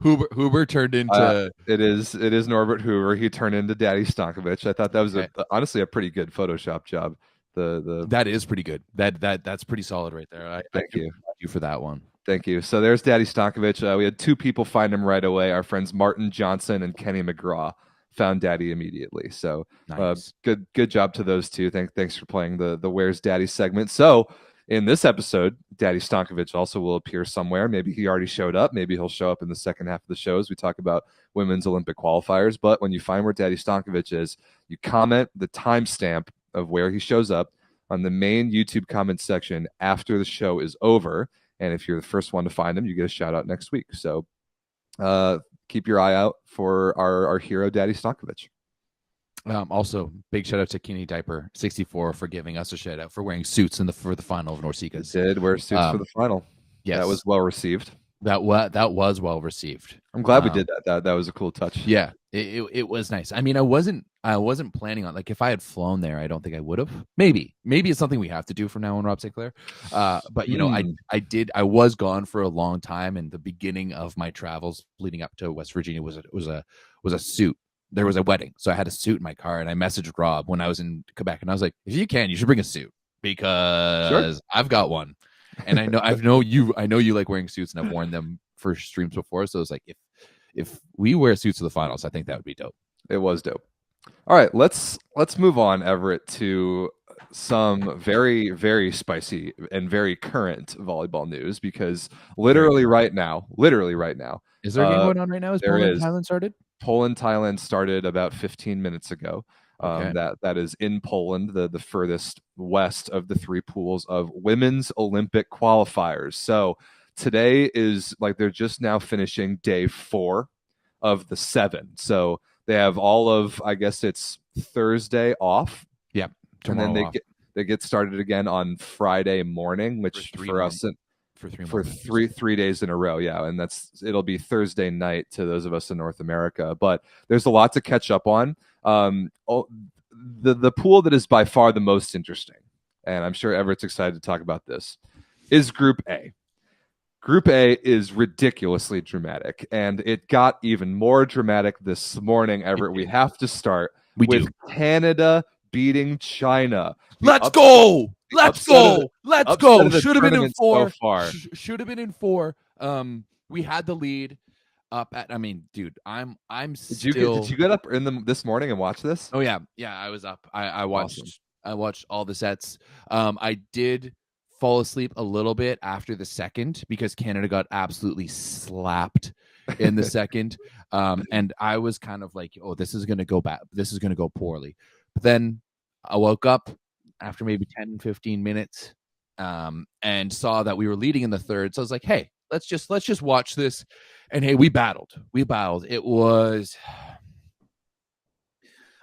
Huber turned into it is Norbert Hoover. He turned into Daddy Stankovic. I thought that was honestly a pretty good Photoshop job. That is pretty good. That's pretty solid right there. Thank you for that one. Thank you. So there's Daddy Stankovic. We had two people find him right away. Our friends Martin Johnson and Kenny McGraw found Daddy immediately. So nice. Good job to those two. Thanks for playing the Where's Daddy segment. So in this episode, Daddy Stankovic also will appear somewhere. Maybe he already showed up. Maybe he'll show up in the second half of the show as we talk about women's Olympic qualifiers. But when you find where Daddy Stankovic is, you comment the timestamp of where he shows up on the main YouTube comment section after the show is over. And if you're the first one to find him, you get a shout out next week. So keep your eye out for our hero, Daddy Stankovic. Also, big shout out to Kenny Diaper 64 for giving us a shout out for wearing suits for the final of NORCECA. Did wear suits for the final. Yes, that was well received. That was well received. I'm glad we did that. That was a cool touch. Yeah, it was nice. I mean, I wasn't planning on, like, if I had flown there, I don't think I would have. Maybe it's something we have to do from now on, Rob St. Clair. But you know, I was gone for a long time, and the beginning of my travels leading up to West Virginia was a suit. There was a wedding, so I had a suit in my car, and I messaged Rob when I was in Quebec, and I was like, if you can, you should bring a suit because I've got one. And I know you like wearing suits, and I've worn them for streams before. So it's like, if we wear suits to the finals, I think that would be dope. It was dope. All right, let's move on, Everett, to some very, very spicy and very current volleyball news, because literally right now, is there a game going on right now? Is Poland-Thailand started? Poland-Thailand started about 15 minutes ago. Okay. That is in Poland, the furthest west of the three pools of women's Olympic qualifiers. So today is, like, they're just now finishing day 4 of the 7. So they have all of, I guess it's Thursday off. Yep. And then they get started again on Friday morning, which for us for 3 days in a row. Yeah. And it'll be Thursday night to those of us in North America, but there's a lot to catch up on. The pool that is by far the most interesting, and I'm sure Everett's excited to talk about this, is Group A. Group A is ridiculously dramatic, and it got even more dramatic this morning, Everett. We have to start with Canada beating China. Let's go! Let's go! Should have been in 4. Should have been in 4. We had the lead up at. I mean, dude, I'm still. Did you get up this morning and watch this? Oh yeah, I was up. I watched. Awesome. I watched all the sets. I did fall asleep a little bit after the second because Canada got absolutely slapped in the second. And I was kind of like, oh, this is going to go bad. This is going to go poorly. But then I woke up after maybe 10, 15 minutes and saw that we were leading in the third. So I was like, hey, let's just watch this. And hey, we battled. It was...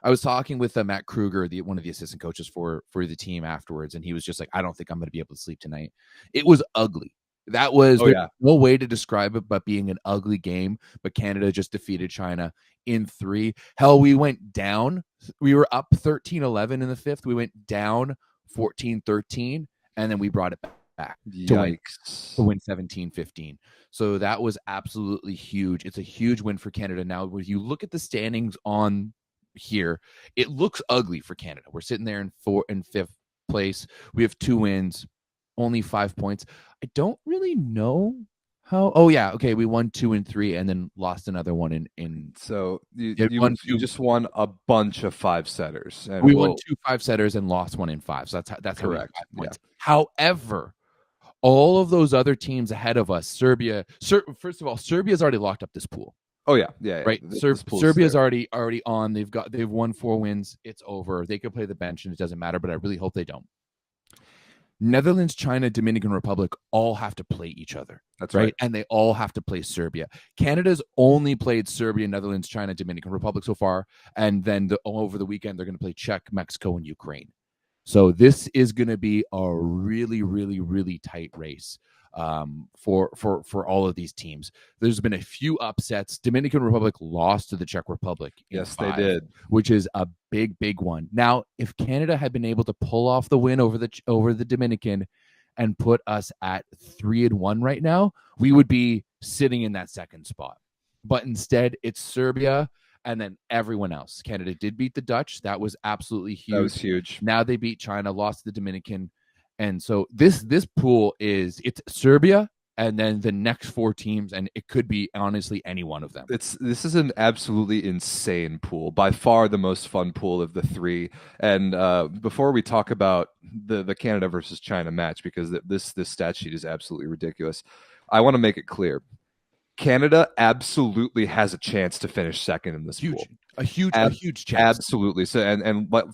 I was talking with Matt Kruger, one of the assistant coaches for the team afterwards, and he was just like, I don't think I'm going to be able to sleep tonight. It was ugly. That was no way to describe it but being an ugly game. But Canada just defeated China in 3. Hell, we went down. We were up 13-11 in the 5th. We went down 14-13, and then we brought it back to win 17-15. So that was absolutely huge. It's a huge win for Canada. Now, when you look at the standings on here, it looks ugly for Canada. We're sitting there in 4th and 5th place. We have 2 wins, only 5 points. I don't really know how. Oh yeah, okay. We won 2 and 3, and then lost another one in. So you just won a bunch of 5-setters. We won 2 5-setters and lost 1 in 5. So that's correct. 5 points. Yeah. However, all of those other teams ahead of us, Serbia. First of all, Serbia's already locked up this pool. Oh yeah. Right. Serbia's already on. They've won 4 wins. It's over. They could play the bench and it doesn't matter, but I really hope they don't. Netherlands, China, Dominican Republic all have to play each other. That's right. And they all have to play Serbia. Canada's only played Serbia, Netherlands, China, Dominican Republic so far, and then over the weekend they're going to play Czech, Mexico, and Ukraine. So this is going to be a really, really, really tight race. For all of these teams. There's been a few upsets. Dominican Republic lost to the Czech Republic. Yes, 5, they did. Which is a big one. Now, if Canada had been able to pull off the win over the Dominican and put us at 3-1 right now, we would be sitting in that second spot. But instead, it's Serbia and then everyone else. Canada did beat the Dutch. That was absolutely huge. That was huge. Now they beat China, lost to the Dominican. And so this pool it's Serbia and then the next 4 teams, and it could be honestly any one of them. This is an absolutely insane pool, by far the most fun pool of the 3. And before we talk about the Canada versus China match, because this stat sheet is absolutely ridiculous, I want to make it clear: Canada absolutely has a chance to finish second in this pool. A huge chance. Absolutely. So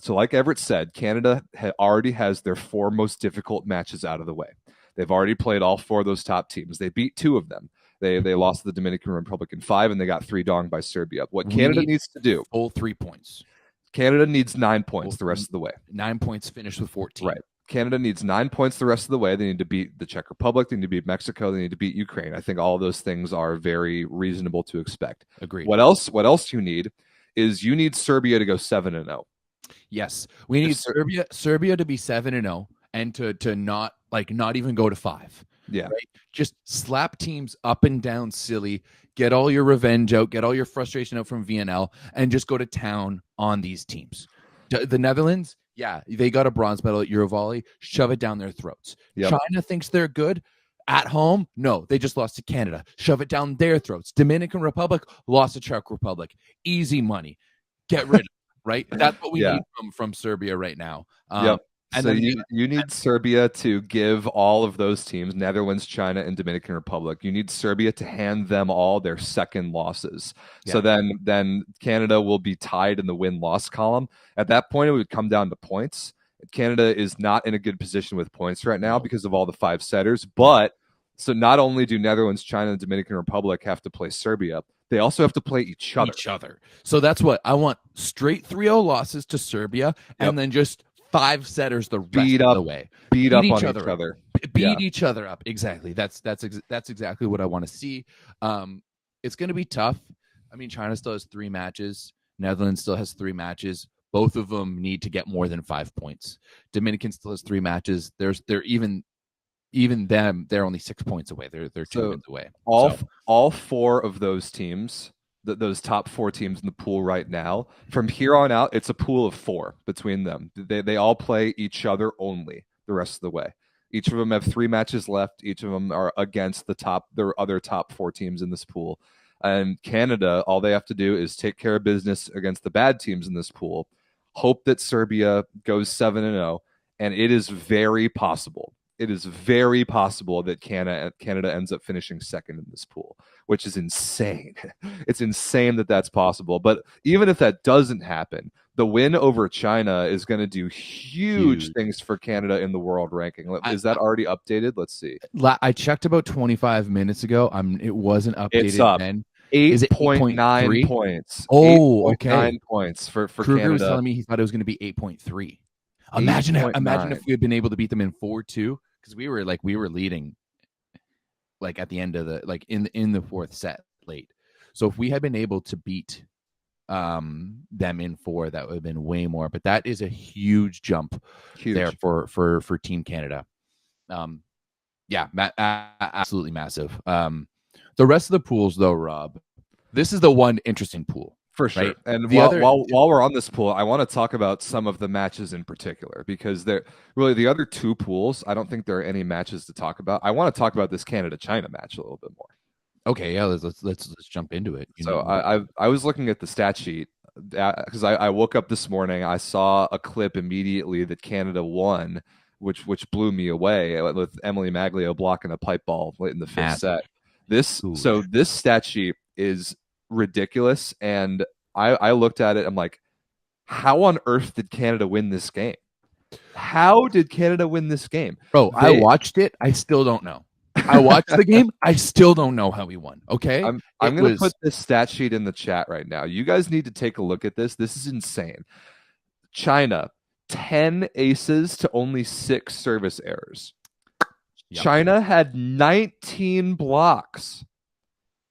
like Everett said, Canada already has their 4 most difficult matches out of the way. They've already played all 4 of those top teams. They beat 2 of them. They lost to the Dominican Republic in 5, and they got 3-donged by Serbia. What Canada needs to do... Full 3 points. Canada needs 9 points the rest of the way. 9 points, finish with 14. Right. Canada needs 9 points the rest of the way. They need to beat the Czech Republic. They need to beat Mexico. They need to beat Ukraine. I think all of those things are very reasonable to expect. Agreed. What else you need is you need Serbia to go 7-0. Yes. We need Serbia to be 7-0 and to not even go to 5. Yeah. Right? Just slap teams up and down silly, get all your revenge out, get all your frustration out from VNL, and just go to town on these teams. The Netherlands, yeah, they got a bronze medal at EuroVolley. Shove it down their throats. Yep. China thinks they're good. At home, no, they just lost to Canada. Shove it down their throats. Dominican Republic lost to Czech Republic. Easy money. Get rid of it, right? That's what we need from Serbia right now. Yep. And so you need Serbia to give all of those teams, Netherlands, China, and Dominican Republic, you need Serbia to hand them all their second losses. Yeah. So then Canada will be tied in the win-loss column. At that point, it would come down to points. Canada is not in a good position with points right now because of all the 5-setters. But so not only do Netherlands, China, and Dominican Republic have to play Serbia, they also have to play each other. So that's what I want: straight 3-0 losses to Serbia, and then just 5-setters the rest of the way. Beat up on each other. Beat each other up. Exactly. That's exactly what I want to see. It's going to be tough. I mean, China still has 3 matches. Netherlands still has 3 matches. Both of them need to get more than 5 points. Dominican still has 3 matches. They're even them. They're only 6 points away. They're 2 wins away. All 4 of those teams, those top 4 teams in the pool right now, from here on out, it's a pool of 4 between them. They all play each other only the rest of the way. Each of them have 3 matches left. Each of them are against their other top 4 teams in this pool. And Canada, all they have to do is take care of business against the bad teams in this pool, hope that Serbia goes 7-0, and it is very possible it is very possible that Canada ends up finishing second in this pool, which is insane. It's insane that that's possible. But even if that doesn't happen, the win over China is going to do huge things for Canada in the world ranking. Is that already updated? Let's see. I checked about 25 minutes ago. It wasn't updated. It's up. Then. 8.9 points. Oh, okay. 9 points for Kruger Canada. was telling me he thought it was going to be 8.3. Imagine if we had been able to beat them in 4-2, because we were leading like at the end of in the fourth set late. So if we had been able to beat them in 4, that would have been way more. But that is a huge jump there for Team Canada. Absolutely massive. The rest of the pools, though, Rob, this is the one interesting pool. For sure. Right? And while we're on this pool, I want to talk about some of the matches in particular, because they're really the other 2 pools. I don't think there are any matches to talk about. I want to talk about this Canada-China match a little bit more. Okay, yeah, let's jump into it. I was looking at the stat sheet because I woke up this morning. I saw a clip immediately that Canada won, which blew me away, with Emily Maglio blocking a pipe ball late in the 5th set. This stat sheet is ridiculous, and I looked at it. I'm like, how on earth did Canada win this game? How did Canada win this game? Bro, I watched it. I still don't know. I watched the game. I still don't know how we won. Okay, I'm going to put this stat sheet in the chat right now. You guys need to take a look at this. This is insane. China, 10 aces to only 6 service errors. Yep. China had 19 blocks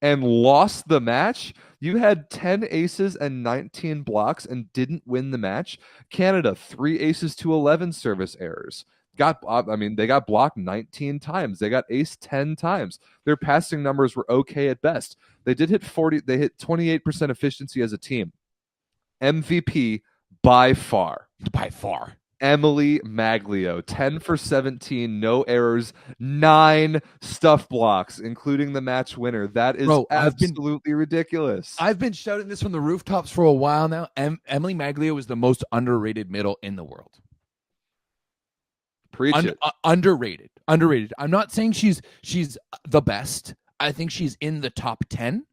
and lost the match. You had 10 aces and 19 blocks and didn't win the match. Canada, 3 aces to 11 service errors. They got blocked 19 times. They got ace 10 times. Their passing numbers were okay at best. They did hit 40. They hit 28% efficiency as a team. MVP by far. Emily Maglio, 10 for 17, no errors, 9 stuff blocks, including the match winner. That is absolutely ridiculous. I've been shouting this from the rooftops for a while now. Emily Maglio is the most underrated middle in the world. Preach it. Underrated. I'm not saying she's the best. I think she's in the top 10,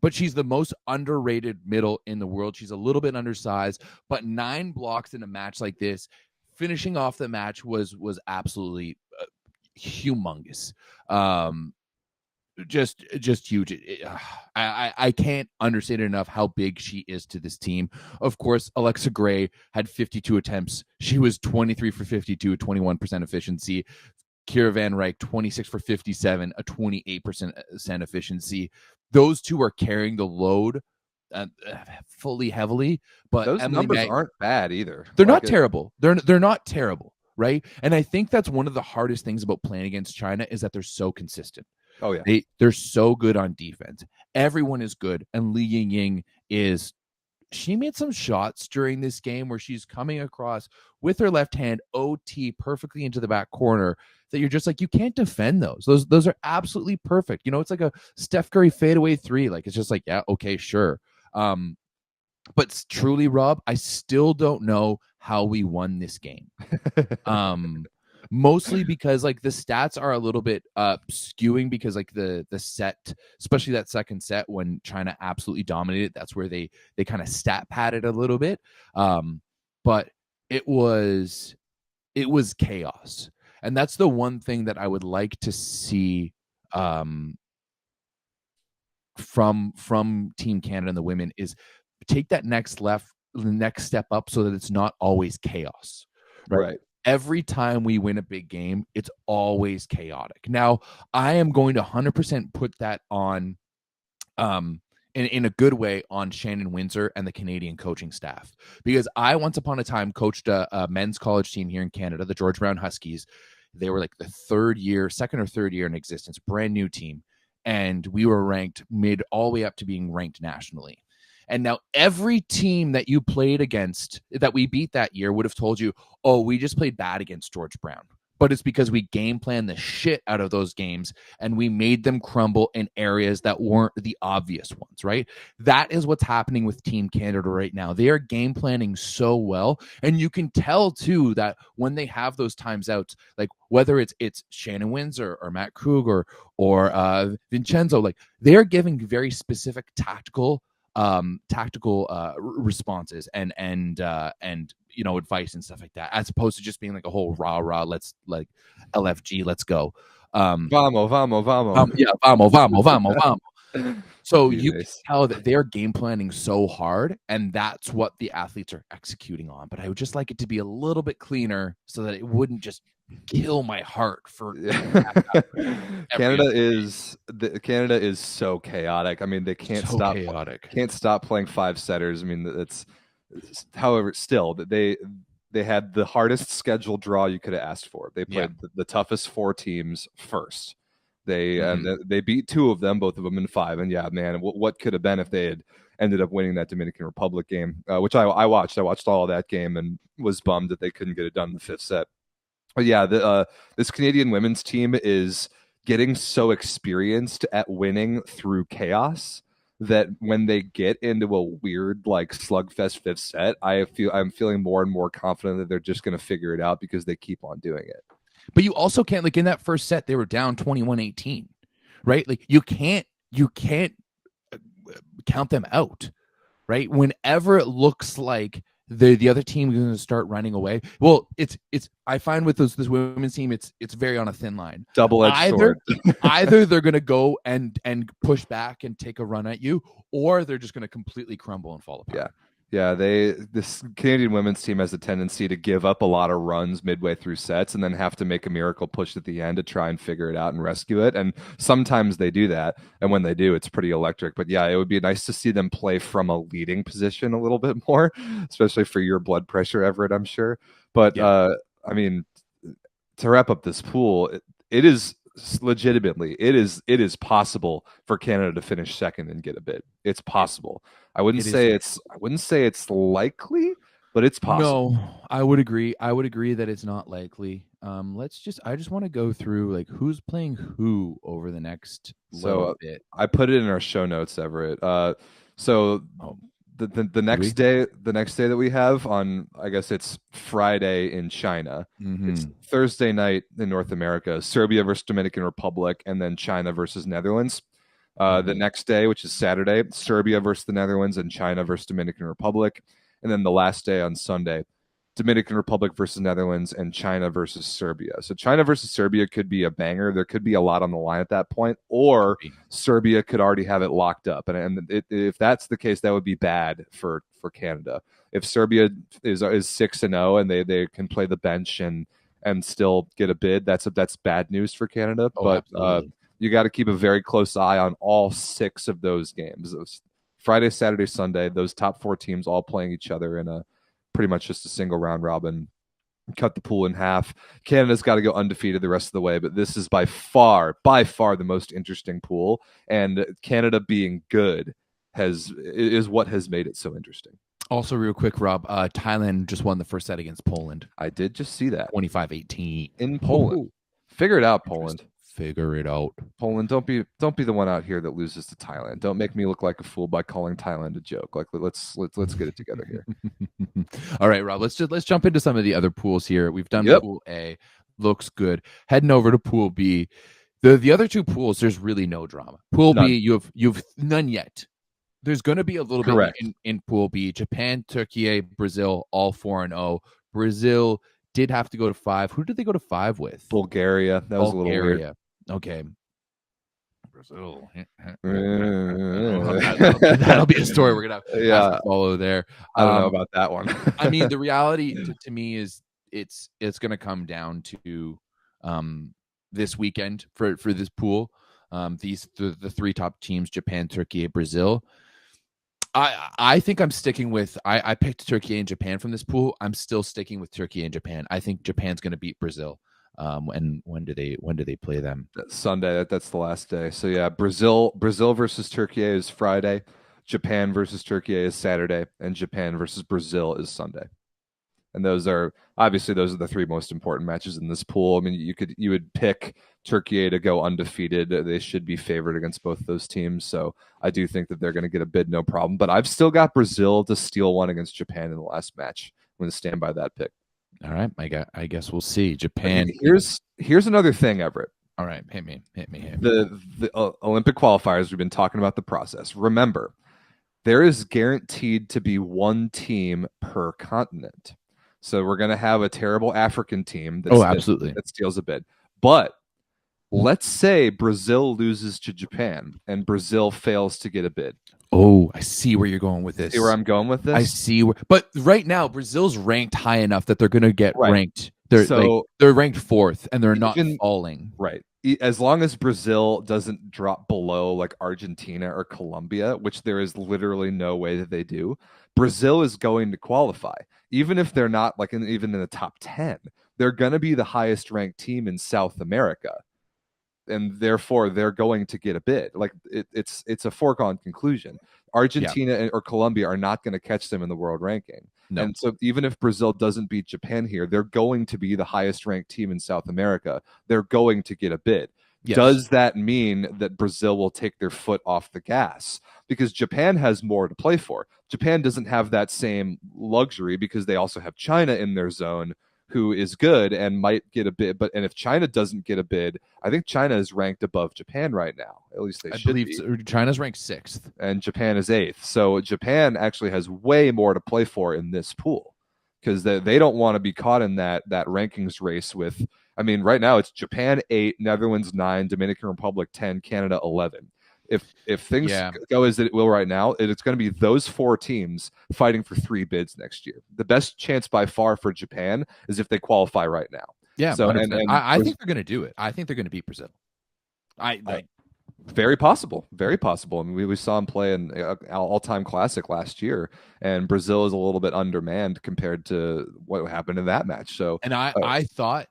but she's the most underrated middle in the world. She's a little bit undersized, but 9 blocks in a match like this, finishing off the match was absolutely humongous. Just huge. I can't understate it enough how big she is to this team. Of course, Alexa Gray had 52 attempts. She was 23 for 52, 21% efficiency. Kira Van Rijk, 26 for 57, a 28% efficiency. Those 2 are carrying the load fully heavily, but those numbers aren't bad either. They're not terrible. They're not terrible, right? And I think that's one of the hardest things about playing against China is that they're so consistent. Oh yeah, they're so good on defense. Everyone is good, and Li Yingying is. She made some shots during this game where she's coming across with her left hand OT perfectly into the back corner that you're just like, you can't defend those. Those are absolutely perfect. You know, it's like a Steph Curry fadeaway 3. Like, it's just like, yeah, okay, sure. But truly, Rob, I still don't know how we won this game. Mostly because like the stats are a little bit skewing because like the set, especially that second set when China absolutely dominated, that's where they kind of stat padded a little bit. But it was chaos. And that's the one thing that I would like to see from Team Canada and the women is take that next step up so that it's not always chaos. Right. Every time we win a big game, it's always chaotic. Now, I am going to 100% put that on, in a good way, on Shannon Windsor and the Canadian coaching staff. Because I once upon a time coached a men's college team here in Canada, the George Brown Huskies. They were like the second or third year in existence, brand new team. And we were ranked mid all the way up to being ranked nationally. And now every team that you played against that we beat that year would have told you, oh, we just played bad against George Brown. but it's because we game plan the shit out of those games and we made them crumble in areas that weren't the obvious ones, right? That is what's happening with Team Canada right now. They are game planning so well, and you can tell too that when they have those times outs, like whether it's Shannon Wins or Matt Krug or Vincenzo, like they're giving very specific tactical responses and advice and stuff like that, as opposed to just being like a whole rah let's like LFG, let's go. Vamos. Vamos. So Dude, you can tell that they're game planning so hard, and that's what the athletes are executing on. But I would just like it to be a little bit cleaner so that it wouldn't just kill my heart for Canada is so chaotic. I mean, they can't stop playing 5-setters. I mean, it's however, still they had the hardest scheduled draw you could have asked for. They played the toughest 4 teams first. They beat 2 of them, both of them in 5. And yeah, man, what could have been if they had ended up winning that Dominican Republic game, which I watched. I watched all of that game and was bummed that they couldn't get it done in the 5th set. But yeah, this Canadian women's team is getting so experienced at winning through chaos that when they get into a weird like slugfest 5th set, I'm feeling more and more confident that they're just going to figure it out because they keep on doing it. But you also can't, like in that first set, they were down 21-18, right? Like you can't count them out, right? Whenever it looks like the other team is going to start running away. Well, it's I find with this women's team, it's very on a thin line. Double-edged sword. Either they're going to go and push back and take a run at you, or they're just going to completely crumble and fall apart. Yeah, this Canadian women's team has a tendency to give up a lot of runs midway through sets and then have to make a miracle push at the end to try and figure it out and rescue it. And sometimes they do that. And when they do, it's pretty electric. But yeah, it would be nice to see them play from a leading position a little bit more, especially for your blood pressure, Everett, I'm sure. But I mean, to wrap up this pool, it is legitimately it is possible for Canada to finish second and get a bid. It's possible. I wouldn't say it's likely, but it's possible. No, I would agree that it's not likely. I just want to go through like who's playing who over the next little bit. I put it in our show notes, Everett. The next day that we have on, I guess it's Friday in China. Mm-hmm. It's Thursday night in North America, Serbia versus Dominican Republic, and then China versus Netherlands. The next day, which is Saturday, Serbia versus the Netherlands and China versus Dominican Republic. And then the last day on Sunday, Dominican Republic versus Netherlands and China versus Serbia. So China versus Serbia could be a banger. There could be a lot on the line at that point, or Serbia could already have it locked up. And if that's the case, that would be bad for Canada. If Serbia is 6-0 and they can play the bench and still get a bid, that's bad news for Canada. But you got to keep a very close eye on all 6 of those games. Those Friday, Saturday, Sunday, those top 4 teams all playing each other in a pretty much just a single round robin. Cut the pool in half. Canada's got to go undefeated the rest of the way, but this is by far the most interesting pool. And Canada being good is what has made it so interesting. Also, real quick, Rob, Thailand just won the first set against Poland. I did just see that. 25-18 in Poland. Ooh. Figure it out, Poland. Figure it out. Poland, don't be the one out here that loses to Thailand. Don't make me look like a fool by calling Thailand a joke. Like let's get it together here. All right, Rob. Let's jump into some of the other pools here. We've done Pool A. Looks good. Heading over to Pool B. The other 2 pools, there's really no drama. Pool B, you've none yet. There's going to be a little bit in Pool B. Japan, Turkey, Brazil, all 4-0. Brazil did have to go to 5. Who did they go to 5 with? Bulgaria. That was a little weird. Okay. Brazil. That'll be a story we're gonna have to follow there. I don't know about that one. I mean, the reality to me is it's going to come down to this weekend for this pool. The 3 top teams: Japan, Turkey, Brazil. I think I'm sticking with. I picked Turkey and Japan from this pool. I'm still sticking with Turkey and Japan. I think Japan's going to beat Brazil. And when do they play them? Sunday. That's the last day. So yeah, Brazil versus Turkey is Friday. Japan versus Turkey is Saturday, and Japan versus Brazil is Sunday. And those are the three most important matches in this pool. I mean, you would pick Turkey to go undefeated. They should be favored against both those teams. So I do think that they're going to get a bid, no problem. But I've still got Brazil to steal one against Japan in the last match. I'm going to stand by that pick. All right, I guess we'll see. Japan. Here's another thing, Everett. All right, hit me. The Olympic qualifiers, we've been talking about the process. Remember, there is guaranteed to be one team per continent. So we're going to have a terrible African team that steals a bid. But let's say Brazil loses to Japan and Brazil fails to get a bid. Oh, I see where you're going with this. See where I'm going with this? I see but right now Brazil's ranked high enough that they're going to get ranked. They're ranked 4th and they're not falling. Right. As long as Brazil doesn't drop below like Argentina or Colombia, which there is literally no way that they do, Brazil is going to qualify. Even if they're not even in the top 10, they're going to be the highest ranked team in South America. And therefore they're going to get a bid. Like it's a foregone conclusion. Argentina or Colombia are not going to catch them in the world ranking. No. And so even if Brazil doesn't beat Japan here, they're going to be the highest ranked team in South America. They're going to get a bid. Yes. Does that mean that Brazil will take their foot off the gas? Because Japan has more to play for. Japan doesn't have that same luxury because they also have China in their zone, who is good and might get a bid. And if China doesn't get a bid, I think China is ranked above Japan right now. At least they should be. China's ranked 6th. And Japan is 8th. So Japan actually has way more to play for in this pool because they don't want to be caught in that rankings race with, I mean, right now it's Japan 8, Netherlands 9, Dominican Republic 10, Canada 11. If things go as it will right now, it's going to be those 4 teams fighting for 3 bids next year. The best chance by far for Japan is if they qualify right now. Yeah, so I think they're going to do it. I think they're going to beat Brazil. Very possible, very possible. I mean, we saw him play in an all-time classic last year, and Brazil is a little bit undermanned compared to what happened in that match. So, and I thought,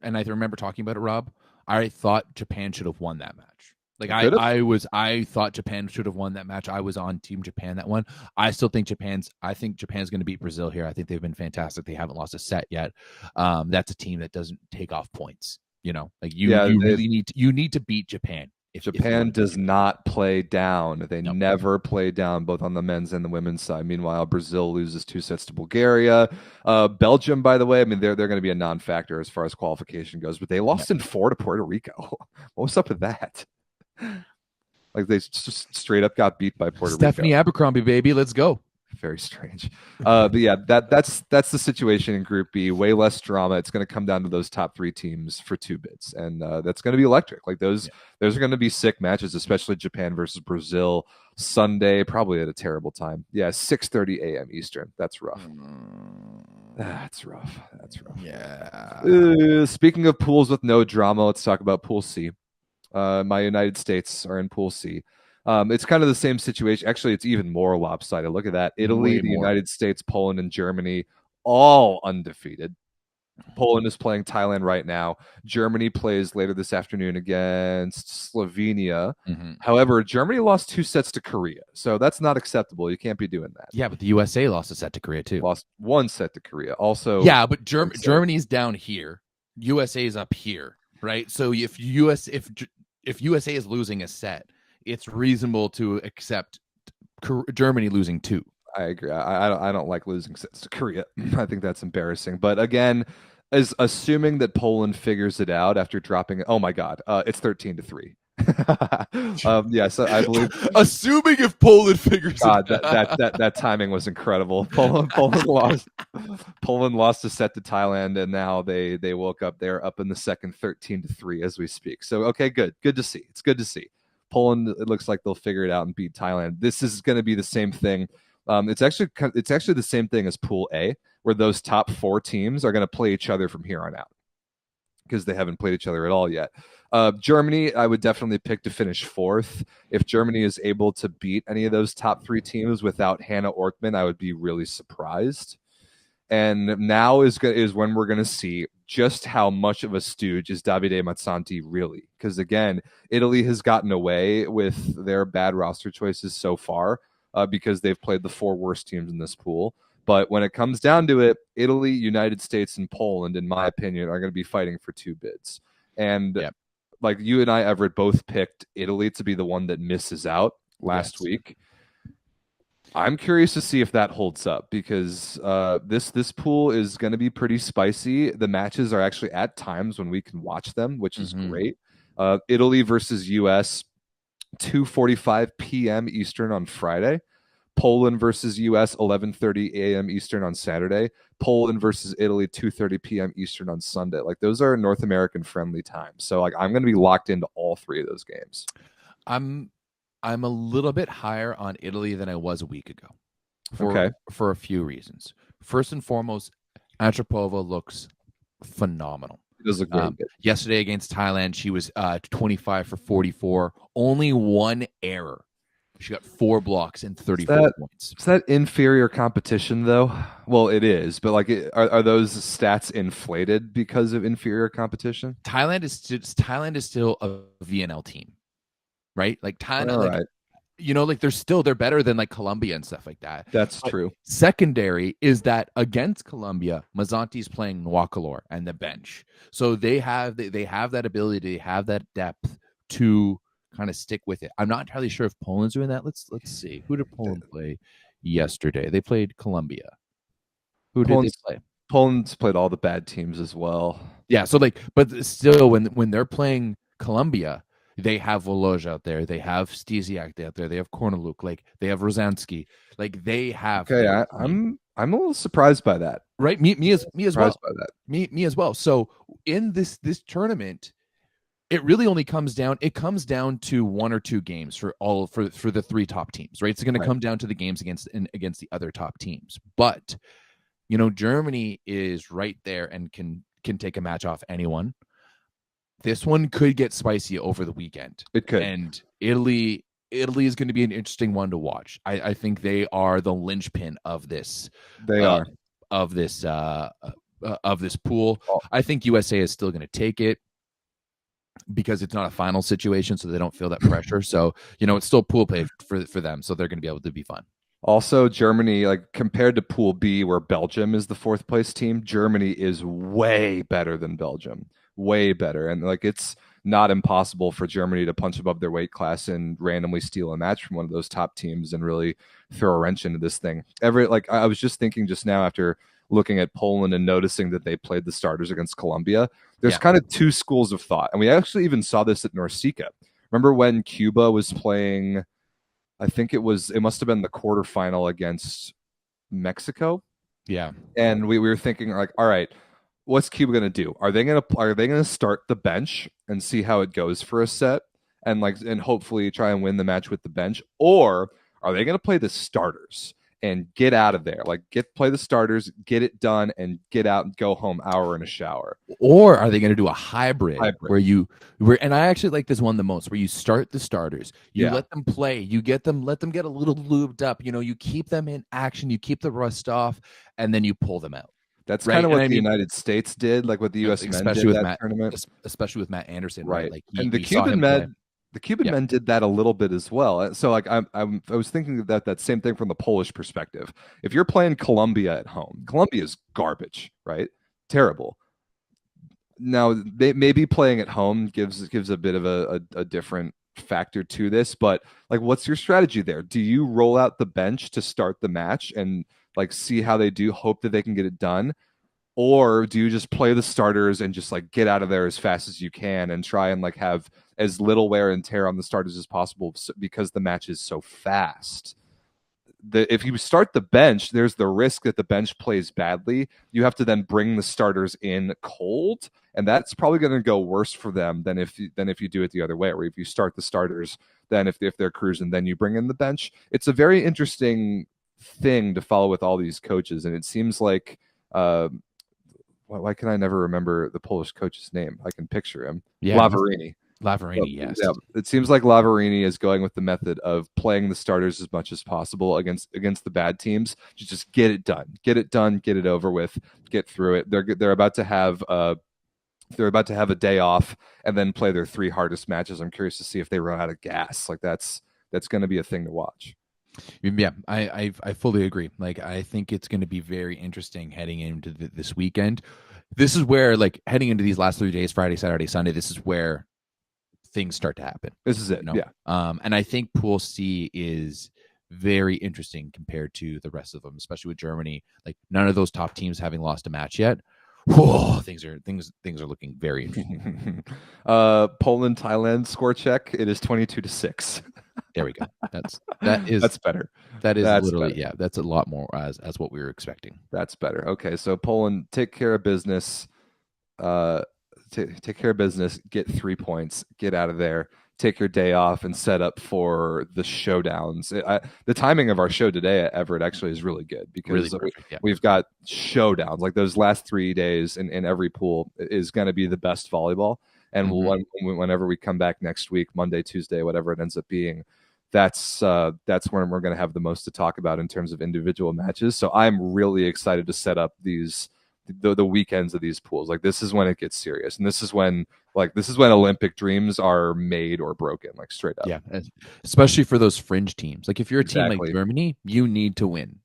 and I remember talking about it, Rob. I thought Japan should have won that match. Like I thought Japan should have won that match. I was on Team Japan that one. I think Japan's going to beat Brazil here. I think they've been fantastic. They haven't lost a set yet. That's a team that doesn't take off points. You know, like you really need to beat Japan. Japan does not play down. They never play down, both on the men's and the women's side. Meanwhile, Brazil loses 2 sets to Bulgaria. Belgium, by the way, I mean they're going to be a non-factor as far as qualification goes, but they lost in 4 to Puerto Rico. What's up with that? Like they just straight up got beat by Puerto Rico. Stephanie Abercrombie, baby, let's go. Very strange. But yeah, that's the situation in Group B. Way less drama. It's going to come down to those top 3 teams for 2 bids, and that's going to be electric. Like those are going to be sick matches, especially Japan versus Brazil Sunday, probably at a terrible time. Yeah, 6:30 a.m. Eastern. That's rough. That's rough. Yeah. Speaking of pools with no drama, let's talk about Pool C. My United States are in Pool C. It's kind of the same situation. Actually, it's even more lopsided. Look at that. Italy, the United States, Poland, and Germany, all undefeated. Poland is playing Thailand right now. Germany plays later this afternoon against Slovenia. Mm-hmm. However, Germany lost 2 sets to Korea. So that's not acceptable. You can't be doing that. Yeah, but the USA lost a set to Korea too. Lost 1 set to Korea. Also, yeah, but Germany's down here. USA is up here, right? So if USA is losing a set, it's reasonable to accept Germany losing 2. I agree. I don't like losing sets to Korea. I think that's embarrassing. But again, as assuming that Poland figures it out after dropping, oh my God, it's 13-3. So I believe, assuming if Poland figures God, that timing was incredible. Poland lost a set to Thailand, and now they woke up. They're up in the second 13-3 as we speak. So okay, good to see. It's good to see. Poland, it looks like they'll figure it out and beat Thailand. This is going to be the same thing. It's actually the same thing as Pool A, where those top 4 teams are going to play each other from here on out because they haven't played each other at all yet. Germany, I would definitely pick to finish 4th. If Germany is able to beat any of those top 3 teams without Hannah Orkman, I would be really surprised. And now is when we're going to see just how much of a stooge is Davide Mazzanti really. Because again, Italy has gotten away with their bad roster choices so far because they've played the 4 worst teams in this pool. But when it comes down to it, Italy, United States, and Poland, in my opinion, are going to be fighting for 2 bids. And like you and I, Everett, both picked Italy to be the one that misses out last week. I'm curious to see if that holds up, because this pool is going to be pretty spicy. The matches are actually at times when we can watch them, which is great. Italy versus US, 2:45 p.m. Eastern on Friday. Poland versus US, 11:30 a.m. Eastern on Saturday. Poland versus Italy, 2:30 p.m. Eastern on Sunday. Like, those are North American friendly times. So like, I'm going to be locked into all 3 of those games. I'm a little bit higher on Italy than I was a week ago for a few reasons. First and foremost, Antropova looks phenomenal. It does look very good. Yesterday against Thailand, she was 25 for 44, only 1 error. She got 4 blocks and 34 points. Is that inferior competition, though? Well, it is, but like, are those stats inflated because of inferior competition? Thailand is still a VNL team. Right? Like Thailand, they're better than like Colombia and stuff like that. That's true. Secondary is that against Colombia, Mazzanti's playing Nwakalour and the bench. So they have that ability, they have that depth to kind of stick with it. I'm not entirely sure if Poland's doing that. Let's see. Who did Poland play yesterday? They played Colombia. Who did they play? Poland's played all the bad teams as well. Yeah, so but still when they're playing Colombia, they have Woloja out there. They have Stesiak out there. They have Korneluk. Like, they have Rozansky. Like, they have. Okay, I'm a little surprised by that. Right, me as well. By that. Me as well. So in this tournament, it really only comes down. It comes down to 1 or 2 games for the 3 top teams. Right, it's going to come down to the games against the other top teams. But Germany is right there and can take a match off anyone. This one could get spicy over the weekend. It could. And Italy is going to be an interesting one to watch. I think they are the linchpin of this. They are of this pool. I think USA is still going to take it because it's not a final situation, so they don't feel that pressure. So it's still pool play for them, so they're going to be able to be fun. Also, Germany, like, compared to Pool B, where Belgium is the 4th place team, Germany is way better than Belgium. Way better. And like, it's not impossible for Germany to punch above their weight class and randomly steal a match from one of those top teams and really throw a wrench into this thing. Everett, like, I was just thinking just now after looking at Poland and noticing that they played the starters against Colombia, there's kind of 2 schools of thought. And we actually even saw this at NORCECA. Remember when Cuba was playing, I think it must have been the quarterfinal against Mexico? Yeah. And we were thinking, like, all right, what's Cuba going to do? Are they going to start the bench and see how it goes for a set and hopefully try and win the match with the bench? Or are they going to play the starters and get out of there? Like, play the starters, get it done, and get out and go home, hour in a shower. Or are they going to do a hybrid. And I actually like this one the most, where you start the starters, let them play, let them get a little lubed up, you keep them in action, you keep the rust off, and then you pull them out. That's kind of what the United States did, like what the U.S. men did with that tournament. Especially with Matt Anderson, right? Like, and the Cuban men did that a little bit as well. So like, I was thinking that same thing from the Polish perspective. If you're playing Colombia at home, Colombia is garbage, right? Terrible. Now, they maybe playing at home gives a bit of a different factor to this, but like, what's your strategy there? Do you roll out the bench to start the match and like see how they do, hope that they can get it done? Or do you just play the starters and just like get out of there as fast as you can and try and like have as little wear and tear on the starters as possible because the match is so fast? If you start the bench, there's the risk that the bench plays badly. You have to then bring the starters in cold, and that's probably going to go worse for them than if you do it the other way, where if you start the starters, then if they're cruising, then you bring in the bench. It's a very interesting thing to follow with all these coaches, and it seems like why can I never remember the Polish coach's name? I can picture him. Lavarini, yes. Yeah, it seems like Lavarini is going with the method of playing the starters as much as possible against the bad teams. Just get it done, get it over with, get through it. They're about to have a day off and then play their 3 hardest matches. I'm curious to see if they run out of gas. Like, that's going to be a thing to watch. Yeah, I fully agree. Like, I think it's going to be very interesting heading into this weekend. This is where, like, heading into these last 3 days, Friday, Saturday, Sunday, this is where things start to happen. This is it. Yeah. And I think Pool C is very interesting compared to the rest of them, especially with Germany. Like, none of those top teams having lost a match yet. Whoa, things are looking very interesting. Poland, Thailand score check. It is 22-6. There we go. That's better. That's literally better. Yeah. That's a lot more as what we were expecting. That's better. Okay, so Poland, take care of business. Take care of business. Get 3 points. Get out of there. Take your day off and set up for the showdowns. The timing of our show today at Everett actually is really good because we've got showdowns. Like those last 3 days in every pool is going to be the best volleyball. And whenever we come back next week, Monday, Tuesday, whatever it ends up being, that's when we're going to have the most to talk about in terms of individual matches. So I'm really excited to set up the weekends of these pools. Like, this is when it gets serious, and this is when Olympic dreams are made or broken, like straight up. Yeah, especially for those fringe teams. Like, if you're a team like Germany, you need to win,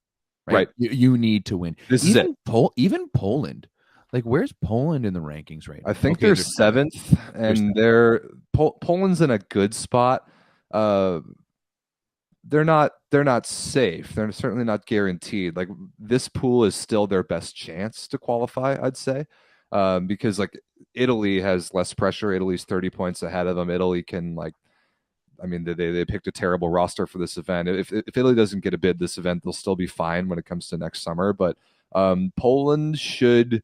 right? You need to win. This is it. Even Poland. Like, where's Poland in the rankings right now? I think they're 7th, and Poland's in a good spot. They're not safe. They're certainly not guaranteed. Like, this pool is still their best chance to qualify, I'd say, because like Italy has less pressure. Italy's 30 points ahead of them. Italy can they picked a terrible roster for this event. If Italy doesn't get a bid this event, they'll still be fine when it comes to next summer. But Poland should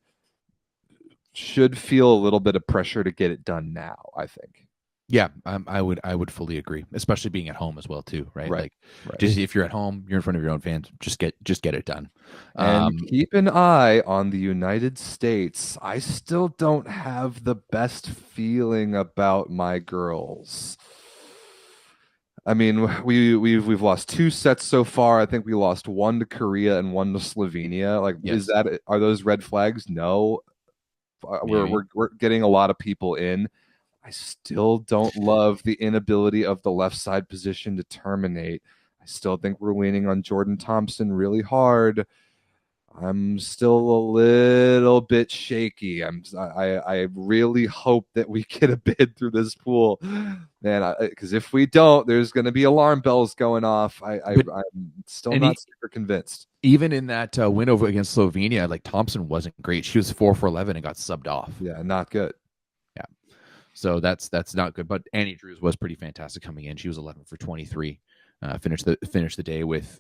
feel a little bit of pressure to get it done now, I think. Yeah, I would fully agree, especially being at home as well too, right? Like, just if you're at home, you're in front of your own fans, just get it done. And keep an eye on the United States. I still don't have the best feeling about my girls. I mean, we've lost 2 sets so far. I think we lost 1 to Korea and 1 to Slovenia. Like, yes. Are those red flags? No. We're getting a lot of people in. I still don't love the inability of the left side position to terminate. I still think we're leaning on Jordan Thompson really hard. I'm still a little bit shaky. I really hope that we get a bid through this pool, man. Because if we don't, there's going to be alarm bells going off. I'm still not super convinced. Even in that win over against Slovenia, like, Thompson wasn't great. She was 4 for 11 and got subbed off. Yeah, not good. So that's not good. But Annie Drews was pretty fantastic coming in. She was 11 for 23. Finished the day with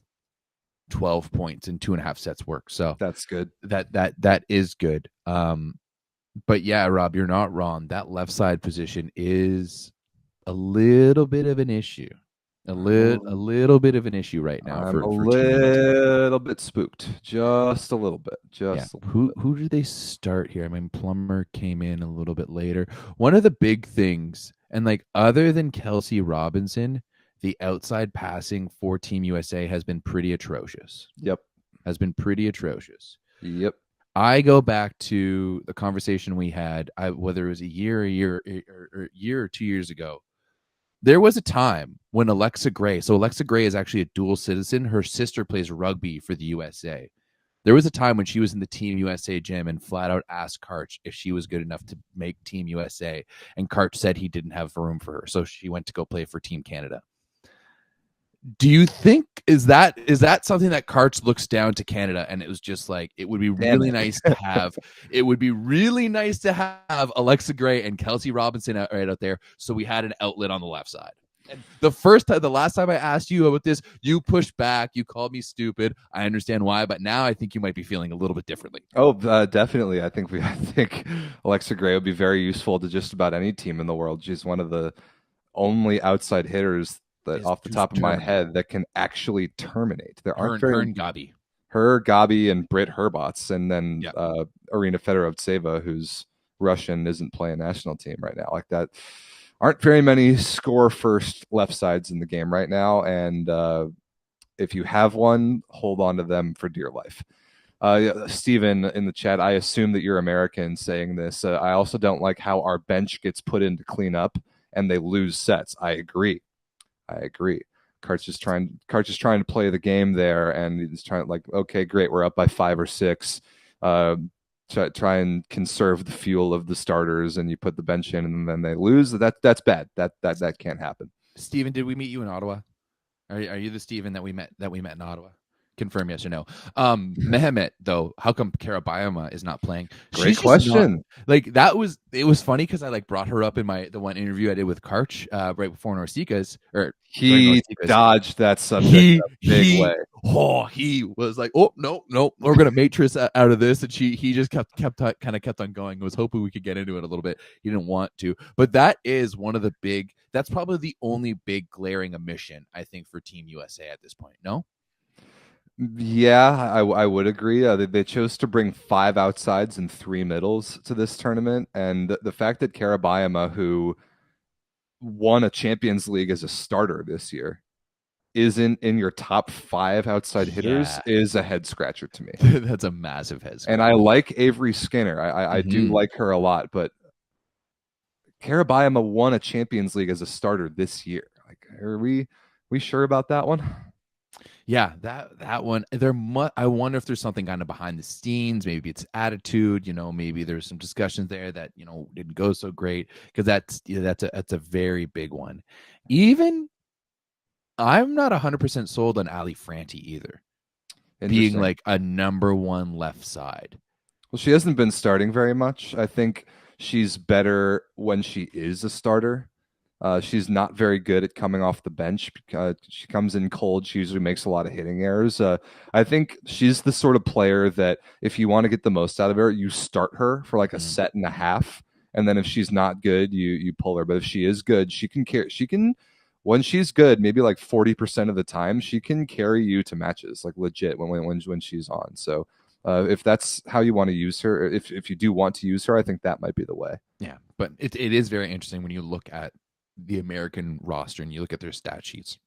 12 points and 2.5 sets work. So that's good. That is good. But yeah, Rob, you're not wrong. That left side position is a little bit of an issue. A little bit of an issue right now. I'm a little bit spooked, just a little bit. Who did they start here? I mean, Plummer came in a little bit later. One of the big things, and like, other than Kelsey Robinson, the outside passing for Team USA has been pretty atrocious. Yep, has been pretty atrocious. Yep. I go back to the conversation we had, whether it was a year or 2 years ago. There was a time when Alexa Gray is actually a dual citizen. Her sister plays rugby for the USA. There was a time when she was in the Team USA gym and flat out asked Karch if she was good enough to make Team USA. And Karch said he didn't have room for her. So she went to go play for Team Canada. Do you think, is that something that Karch looks down to Canada and it was just like, it would be really nice to have, Alexa Gray and Kelsey Robinson right out there, so we had an outlet on the left side? And the last time I asked you about this, you pushed back, you called me stupid. I understand why, but now I think you might be feeling a little bit differently. Oh, definitely. I think Alexa Gray would be very useful to just about any team in the world. She's one of the only outside hitters that off the top of my head that can actually terminate. There aren't Gabi and Britt Herbots, and then Arina Fedorovtseva, who's Russian, isn't playing national team right now. Like that, aren't very many score first left sides in the game right now. And if you have one, hold on to them for dear life. Steven in the chat, I assume that you're American saying this. I also don't like how our bench gets put in to clean up and they lose sets. I agree. Karch is trying to play the game there, and he's trying like, okay, great, we're up by 5 or 6. Try and conserve the fuel of the starters, and you put the bench in, and then they lose. That's bad. That can't happen. Steven, did we meet you in Ottawa? Are you the Steven that we met in Ottawa? Confirm yes or no. Mehmet, though, how come Karabayama is not playing? Great question. It was funny because I like brought her up in the one interview I did with Karch right before NORCECA's, or he dodged that subject in a big way. Oh, he was like, oh no, we're gonna matrix out of this, and he just kept on going. I was hoping we could get into it a little bit. He didn't want to, but that is one of the big. That's probably the only big glaring omission I think for Team USA at this point. No. Yeah, I would agree. They chose to bring 5 outsides and 3 middles to this tournament, and the fact that Karabayama, who won a Champions League as a starter this year, isn't in your top 5 outside hitters is a head scratcher to me. That's a massive head scratcher. And I like Avery Skinner. I do like her a lot, but Karabayama won a Champions League as a starter this year. Like, are we sure about that one? Yeah, that one. I wonder if there's something kind of behind the scenes. Maybe it's attitude. Maybe there's some discussions there that didn't go so great, because that's a very big one. Even I'm not 100% sold on Ali Franti either, being like a number 1 left side. Well, she hasn't been starting very much. I think she's better when she is a starter. She's not very good at coming off the bench. She comes in cold. She usually makes a lot of hitting errors. I think she's the sort of player that if you want to get the most out of her, you start her for like a set and a half, and then if she's not good, you pull her. But if she is good, she can when she's good, maybe like 40% of the time, she can carry you to matches, like legit when she's on. So if that's how you want to use her, if you do want to use her, I think that might be the way. Yeah, but it is very interesting when you look at the American roster and you look at their stat sheets.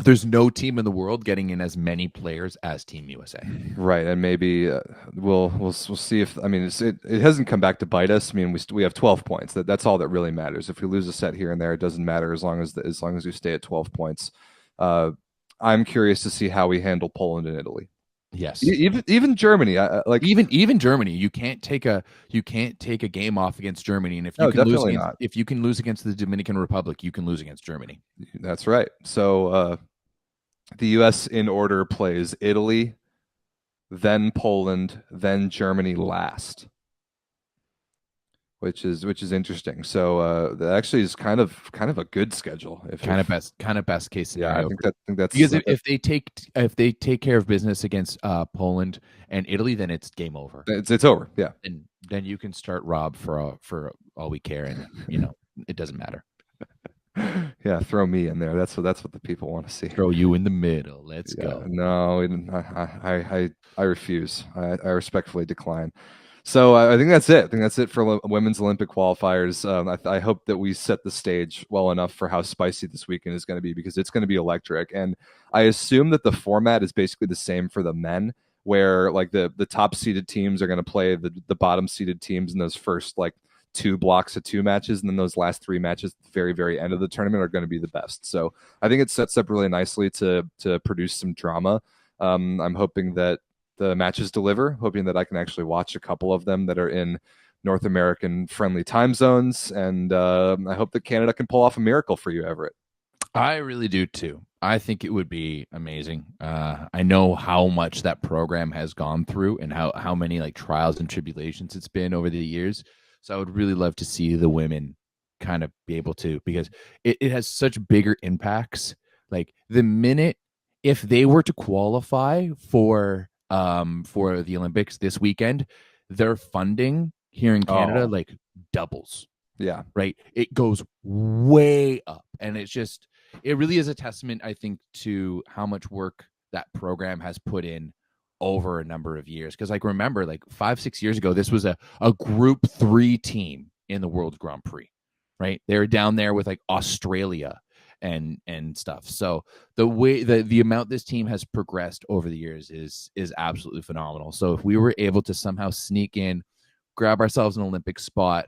There's no team in the world getting in as many players as Team USA. Right, and maybe we'll see if it hasn't come back to bite us. I mean, we have 12 points. That's all that really matters. If we lose a set here and there, it doesn't matter as long as we stay at 12 points. I'm curious to see how we handle Poland and Italy. Yes, even Germany. Even Germany. You can't take a game off against Germany, and if you can lose against the Dominican Republic, you can lose against Germany. That's right. So the U.S. in order plays Italy, then Poland, then Germany last, which is interesting. So that actually is kind of a good schedule. Best case scenario. Yeah, I think that's because if they take care of business against Poland and Italy, then it's game over. It's over. Yeah, and then you can start Rob for all we care, and it doesn't matter. Yeah, throw me in there. That's what the people want to see. Throw you in the middle. Let's go. No, I refuse. I respectfully decline. So I think that's it. I think that's it for women's Olympic qualifiers. I hope that we set the stage well enough for how spicy this weekend is going to be, because it's going to be electric. And I assume that the format is basically the same for the men, where like the top seeded teams are going to play the bottom seeded teams in those first like 2 blocks of 2 matches, and then those last 3 matches at the very, very end of the tournament are going to be the best. So I think it sets up really nicely to produce some drama. I'm hoping that the matches deliver, hoping that I can actually watch a couple of them that are in North American friendly time zones. And I hope that Canada can pull off a miracle for you, Everett. I really do too. I think it would be amazing. I know how much that program has gone through and how many like trials and tribulations it's been over the years. So I would really love to see the women kind of be able to, because it has such bigger impacts. Like the minute, if they were to qualify for the Olympics this weekend, their funding here in Canada like doubles. Yeah. Right. It goes way up. And it really is a testament, I think, to how much work that program has put in over a number of years. Because like, remember, like 5-6 years ago, this was a group 3 team in the World Grand Prix, right? They were down there with like Australia and stuff. So the way the amount this team has progressed over the years is absolutely phenomenal. So if we were able to somehow sneak in, grab ourselves an Olympic spot,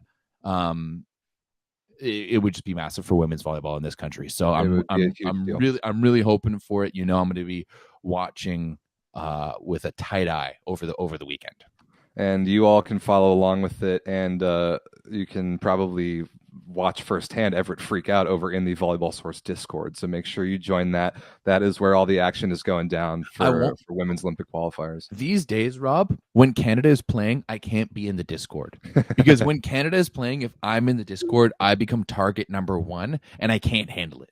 it would just be massive for women's volleyball in this country. So It would be a huge deal. I'm really hoping for it. I'm going to be watching with a tight eye over the weekend. And you all can follow along with it, and you can probably watch firsthand Everett freak out over in the Volleyball Source Discord. So make sure you join that. That is where all the action is going down for women's Olympic qualifiers. These days, Rob, when Canada is playing, I can't be in the Discord because when Canada is playing, if I'm in the Discord, I become target number one, and I can't handle it.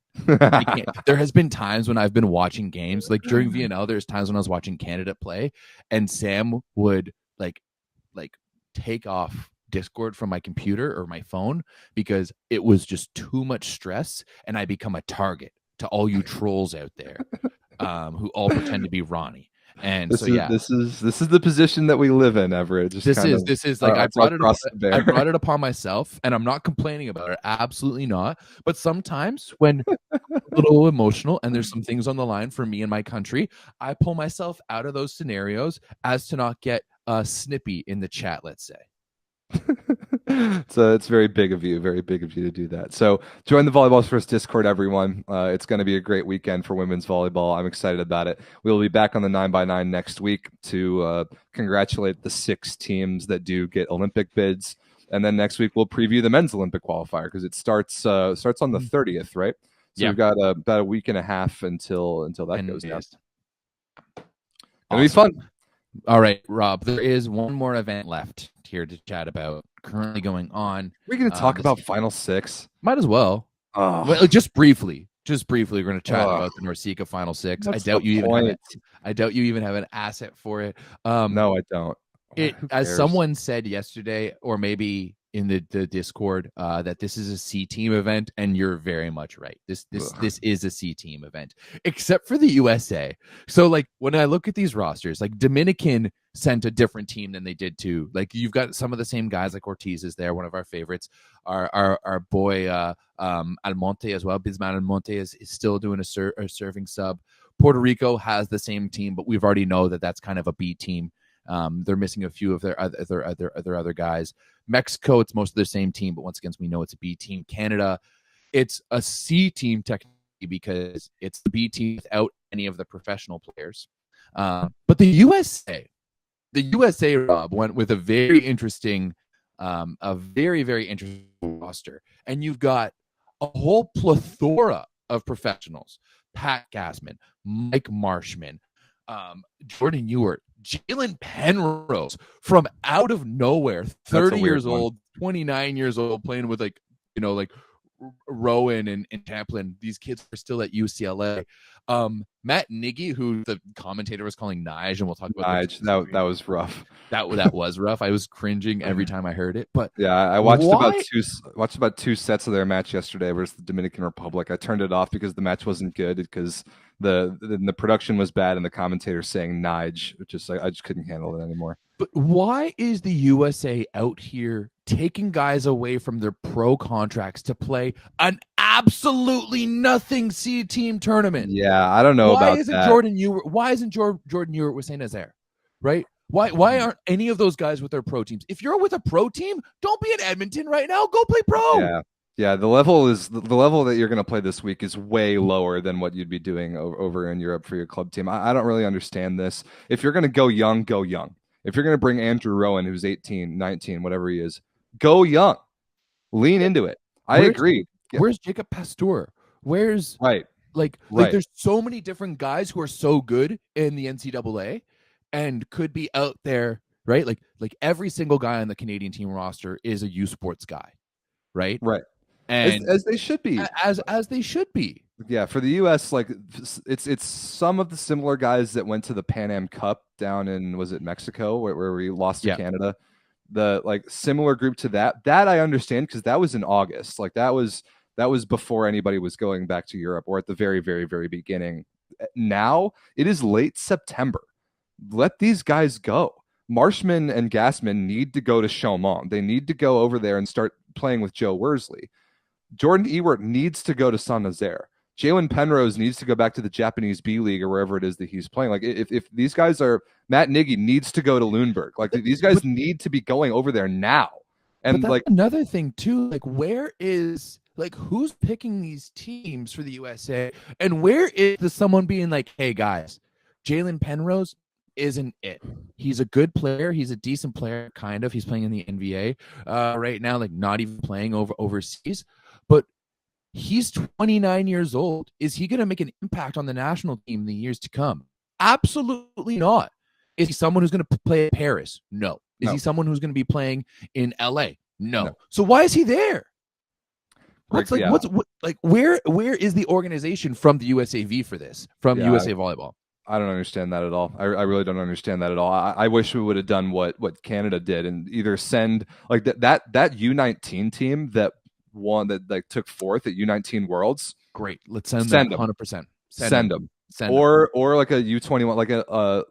There has been times when I've been watching games, like during VNL, there's times when I was watching Canada play, and Sam would like take off Discord from my computer or my phone because it was just too much stress, and I become a target to all you trolls out there who all pretend to be Ronnie. And this is the position that we live in, Everett. This is like I brought it upon myself, and I'm not complaining about it. Absolutely not. But sometimes when I'm a little emotional and there's some things on the line for me and my country, I pull myself out of those scenarios as to not get snippy in the chat, let's say. So it's very big of you to do that. So join the Volleyball Source Discord, everyone. It's going to be a great weekend for women's volleyball. I'm excited about it. We'll be back on the 9x9 next week to congratulate the 6 teams that do get Olympic bids, and then next week we'll preview the men's Olympic qualifier because it starts on the 30th, right? So we've got about a week and a half until that goes down. It'll be fun. All right, Rob, there is one more event left here to chat about currently going on. We're going to talk about Final Six. Might as well. Well, just briefly, we're going to chat about the NORCECA Final Six. I doubt you even have an asset for it. No, I don't. As someone said yesterday, or maybe in the Discord, that this is a C team event, and you're very much right. This is a C team event, except for the USA. So like when I look at these rosters, like Dominican sent a different team than they did too. Like you've got some of the same guys, like Ortiz is there, one of our favorites. Our boy Almonte as well. Bisman Almonte is still doing a serving sub. Puerto Rico has the same team, but we've already know that that's kind of a B team. They're missing a few of their other guys. Mexico, it's most of the same team, but once again, we know it's a B team. Canada, it's a C team technically because it's the B team without any of the professional players. But the USA, Rob, went with a very interesting roster, and you've got a whole plethora of professionals: Pat Gassman, Mike Marshman, Jordan Ewart, Jalen Penrose from out of nowhere, 30 years old, 29 years old, playing with like Rowan and Champlin. These kids are still at UCLA. Matt Niggy, who the commentator was calling Nige, and we'll talk about Nige. That was rough. That was rough. I was cringing every time I heard it. But yeah, I watched about two sets of their match yesterday versus the Dominican Republic. I turned it off because the match wasn't good because the production was bad and the commentator saying Nige, which is like I just couldn't handle it anymore. But why is the USA out here taking guys away from their pro contracts to play an absolutely nothing C team tournament? Yeah, I don't know about that. Why isn't Jordan Ewart with St. Nazaire, right? Why aren't any of those guys with their pro teams? If you're with a pro team, don't be in Edmonton right now. Go play pro. Yeah. The level that you're going to play this week is way lower than what you'd be doing over in Europe for your club team. I don't really understand this. If you're going to go young, go young. If you're going to bring Andrew Rowan, who's 18, 19, whatever he is, go young. Lean into it. I agree. Where's Jacob Pasteur? Where's right? Like there's so many different guys who are so good in the NCAA and could be out there, right? Like every single guy on the Canadian team roster is a U Sports guy, right? Right. And as they should be. As they should be. Yeah, for the US, like it's some of the similar guys that went to the Pan Am Cup down in, was it Mexico, where we lost to Canada? The like similar group to that I understand because that was in August. Like that was before anybody was going back to Europe or at the very, very, very beginning. Now it is late September. Let these guys go. Marshman and Gassman need to go to Chaumont. They need to go over there and start playing with Joe Worsley. Jordan Ewart needs to go to Saint Nazaire. Jalen Penrose needs to go back to the Japanese B League or wherever it is that he's playing. Like if these guys are, Matt Niggy needs to go to Lundberg. Like these guys need to be going over there now. And that's like another thing too. Like, who's picking these teams for the USA, and where is the someone being like, "Hey guys, Jalen Penrose isn't it. He's a good player. He's a decent player, kind of. He's playing in the NBA right now, like not even playing overseas, but he's 29 years old. Is he going to make an impact on the national team in the years to come? Absolutely not. Is he someone who's going to play at Paris? No. Is he someone who's going to be playing in LA? No. So why is he there? Where is the organization from the USAV for this? From USA Volleyball? I don't understand that at all. I really don't understand that at all. I wish we would have done what Canada did and either send like that U19 team that won, that like took fourth at U19 Worlds. Great. Let's send them 100%. Send them. Or like a U21, like a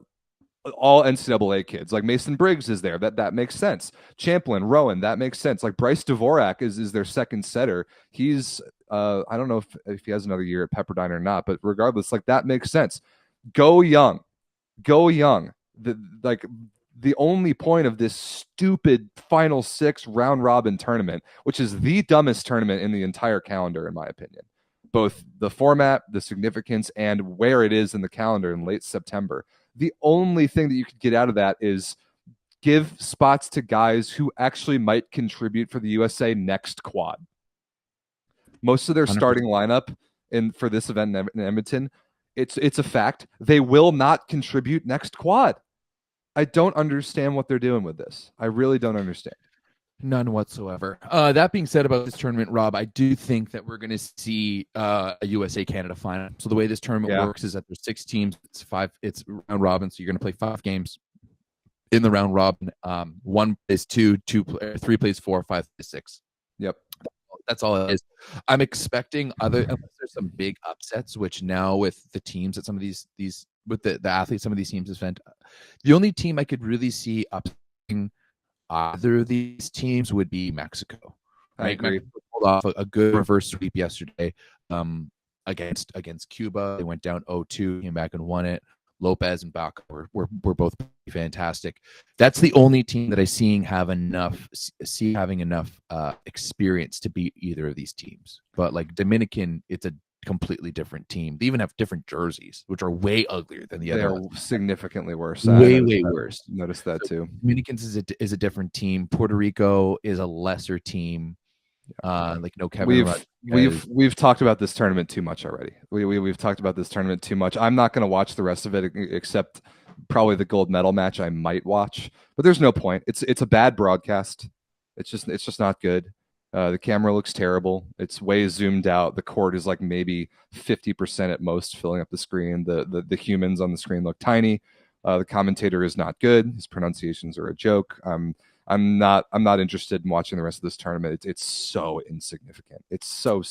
all NCAA kids. Like Mason Briggs is there. That makes sense. Champlin, Rowan, that makes sense. Like Bryce Dvorak is their second setter. He's I don't know if he has another year at Pepperdine or not, but regardless, like that makes sense. Go young. The only point of this stupid Final Six round robin tournament, which is the dumbest tournament in the entire calendar, in my opinion, both the format, the significance, and where it is in the calendar in late September. The only thing that you could get out of that is give spots to guys who actually might contribute for the USA next quad. Most of their 100%. Starting lineup for this event in Edmonton, it's a fact. They will not contribute next quad. I don't understand what they're doing with this. I really don't understand. None whatsoever. That being said about this tournament, Rob, I do think that we're going to see a USA-Canada final. So the way this tournament works is that there's 6 teams. It's round robin, so you're going to play 5 games in the round robin. 1 plays 2, 3 plays 4, 5 plays 6. Yep. That's all it is. I'm expecting unless there's some big upsets, which now with the teams that some of these with the athletes, some of these teams have spent. The only team I could really see upsetting either of these teams would be Mexico. Right? I agree. Mexico pulled off a good reverse sweep yesterday against Cuba. They went down 0-2, came back and won it. Lopez and Baca were both fantastic. That's the only team that I having enough experience to beat either of these teams. But like Dominican, it's a completely different team. They even have different jerseys, which are way uglier than the other. They're significantly worse. Way worse. Noticed that too. Dominicans is a different team. Puerto Rico is a lesser team. Like no Kevin. We've talked about this tournament too much already. We've talked about this tournament too much. I'm not going to watch the rest of it except probably the gold medal match. I might watch, but there's no point. It's a bad broadcast. It's just not good. The camera looks terrible. It's way zoomed out. The court is like maybe 50% at most filling up the screen. The humans on the screen look tiny. The commentator is not good. His pronunciations are a joke. I'm not interested in watching the rest of this tournament. It's so insignificant. It's so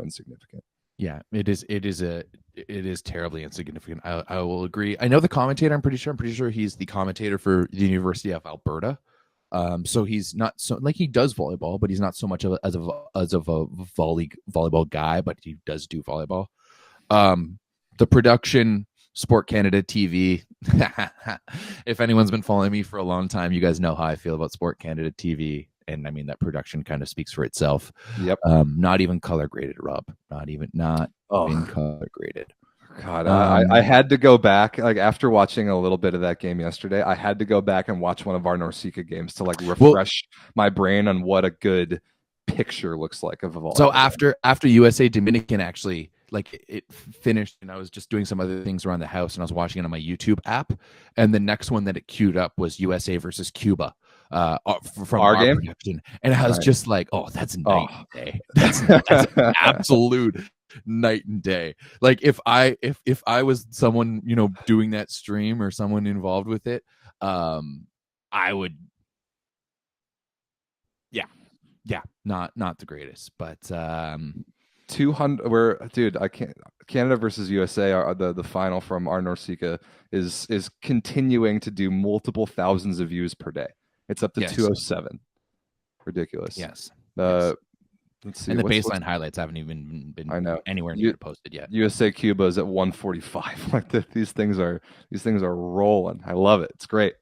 insignificant. Yeah, it is terribly insignificant. I will agree. I know the commentator. I'm pretty sure he's the commentator for the University of Alberta. So he's not so like he does volleyball, but he's not so much as a volleyball guy, but he does do volleyball. The production, Sport Canada TV. If anyone's been following me for a long time, you guys know how I feel about Sport Canada TV. And I mean, that production kind of speaks for itself. Yep. Not even color graded, Rob. Not even color graded. God, I had to go back, like after watching a little bit of that game yesterday, I had to go back and watch one of our NORCECA games to like refresh my brain on what a good picture looks like of a volleyball. So after USA Dominican actually like it finished, and I was just doing some other things around the house, and I was watching it on my YouTube app, and the next one that it queued up was USA versus Cuba. From our game, production. And I was just like, "Oh, that's night and day. That's an absolute night and day." Like if I was someone doing that stream or someone involved with it, I would, not the greatest, but 200. I can't. Canada versus USA are the final from our NORCECA is continuing to do multiple thousands of views per day. It's up to 207. Ridiculous. Yes. Let's see. And the baseline highlights haven't even been anywhere near posted yet. USA Cuba is at 145. Like these things are rolling. I love it. It's great.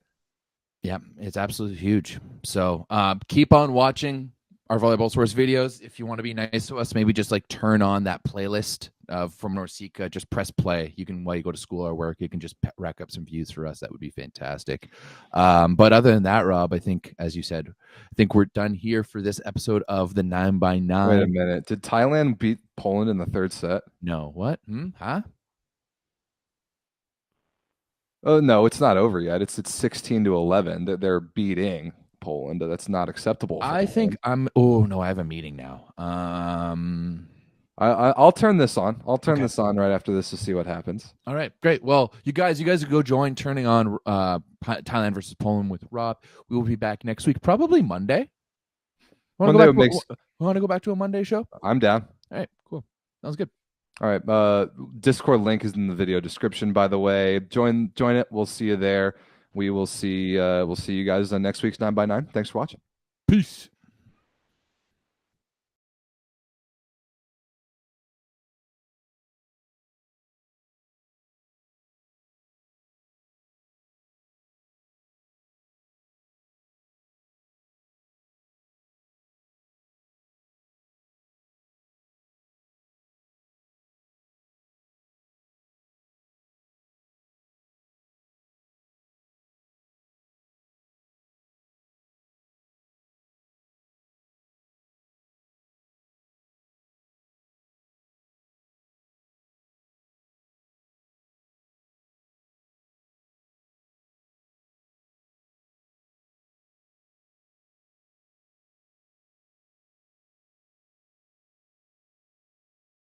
Yeah, it's absolutely huge. So keep on watching our Volleyball Source videos. If you want to be nice to us, maybe just like turn on that playlist from NORCECA. Just press play. You can, while you go to school or work, you can just rack up some views for us. That would be fantastic. But other than that, Rob, I think, as you said, I think we're done here for this episode of the 9x9. Wait a minute. Did Thailand beat Poland in the third set? No, what? Huh? Oh no, it's not over yet. It's 16-11. They're beating Poland. That's not acceptable. I think I'm. Oh no, I have a meeting now. I'll turn this on. I'll turn Okay. this on right after this to see what happens. All right, great. Well, you guys go join turning on Thailand versus Poland with Rob. We will be back next week, probably Monday. Want to go back to a Monday show? I'm down. All right, cool. Sounds good. All right. Discord link is in the video description, by the way. Join it. We'll see you there. We'll see you guys on next week's 9x9. Thanks for watching. Peace.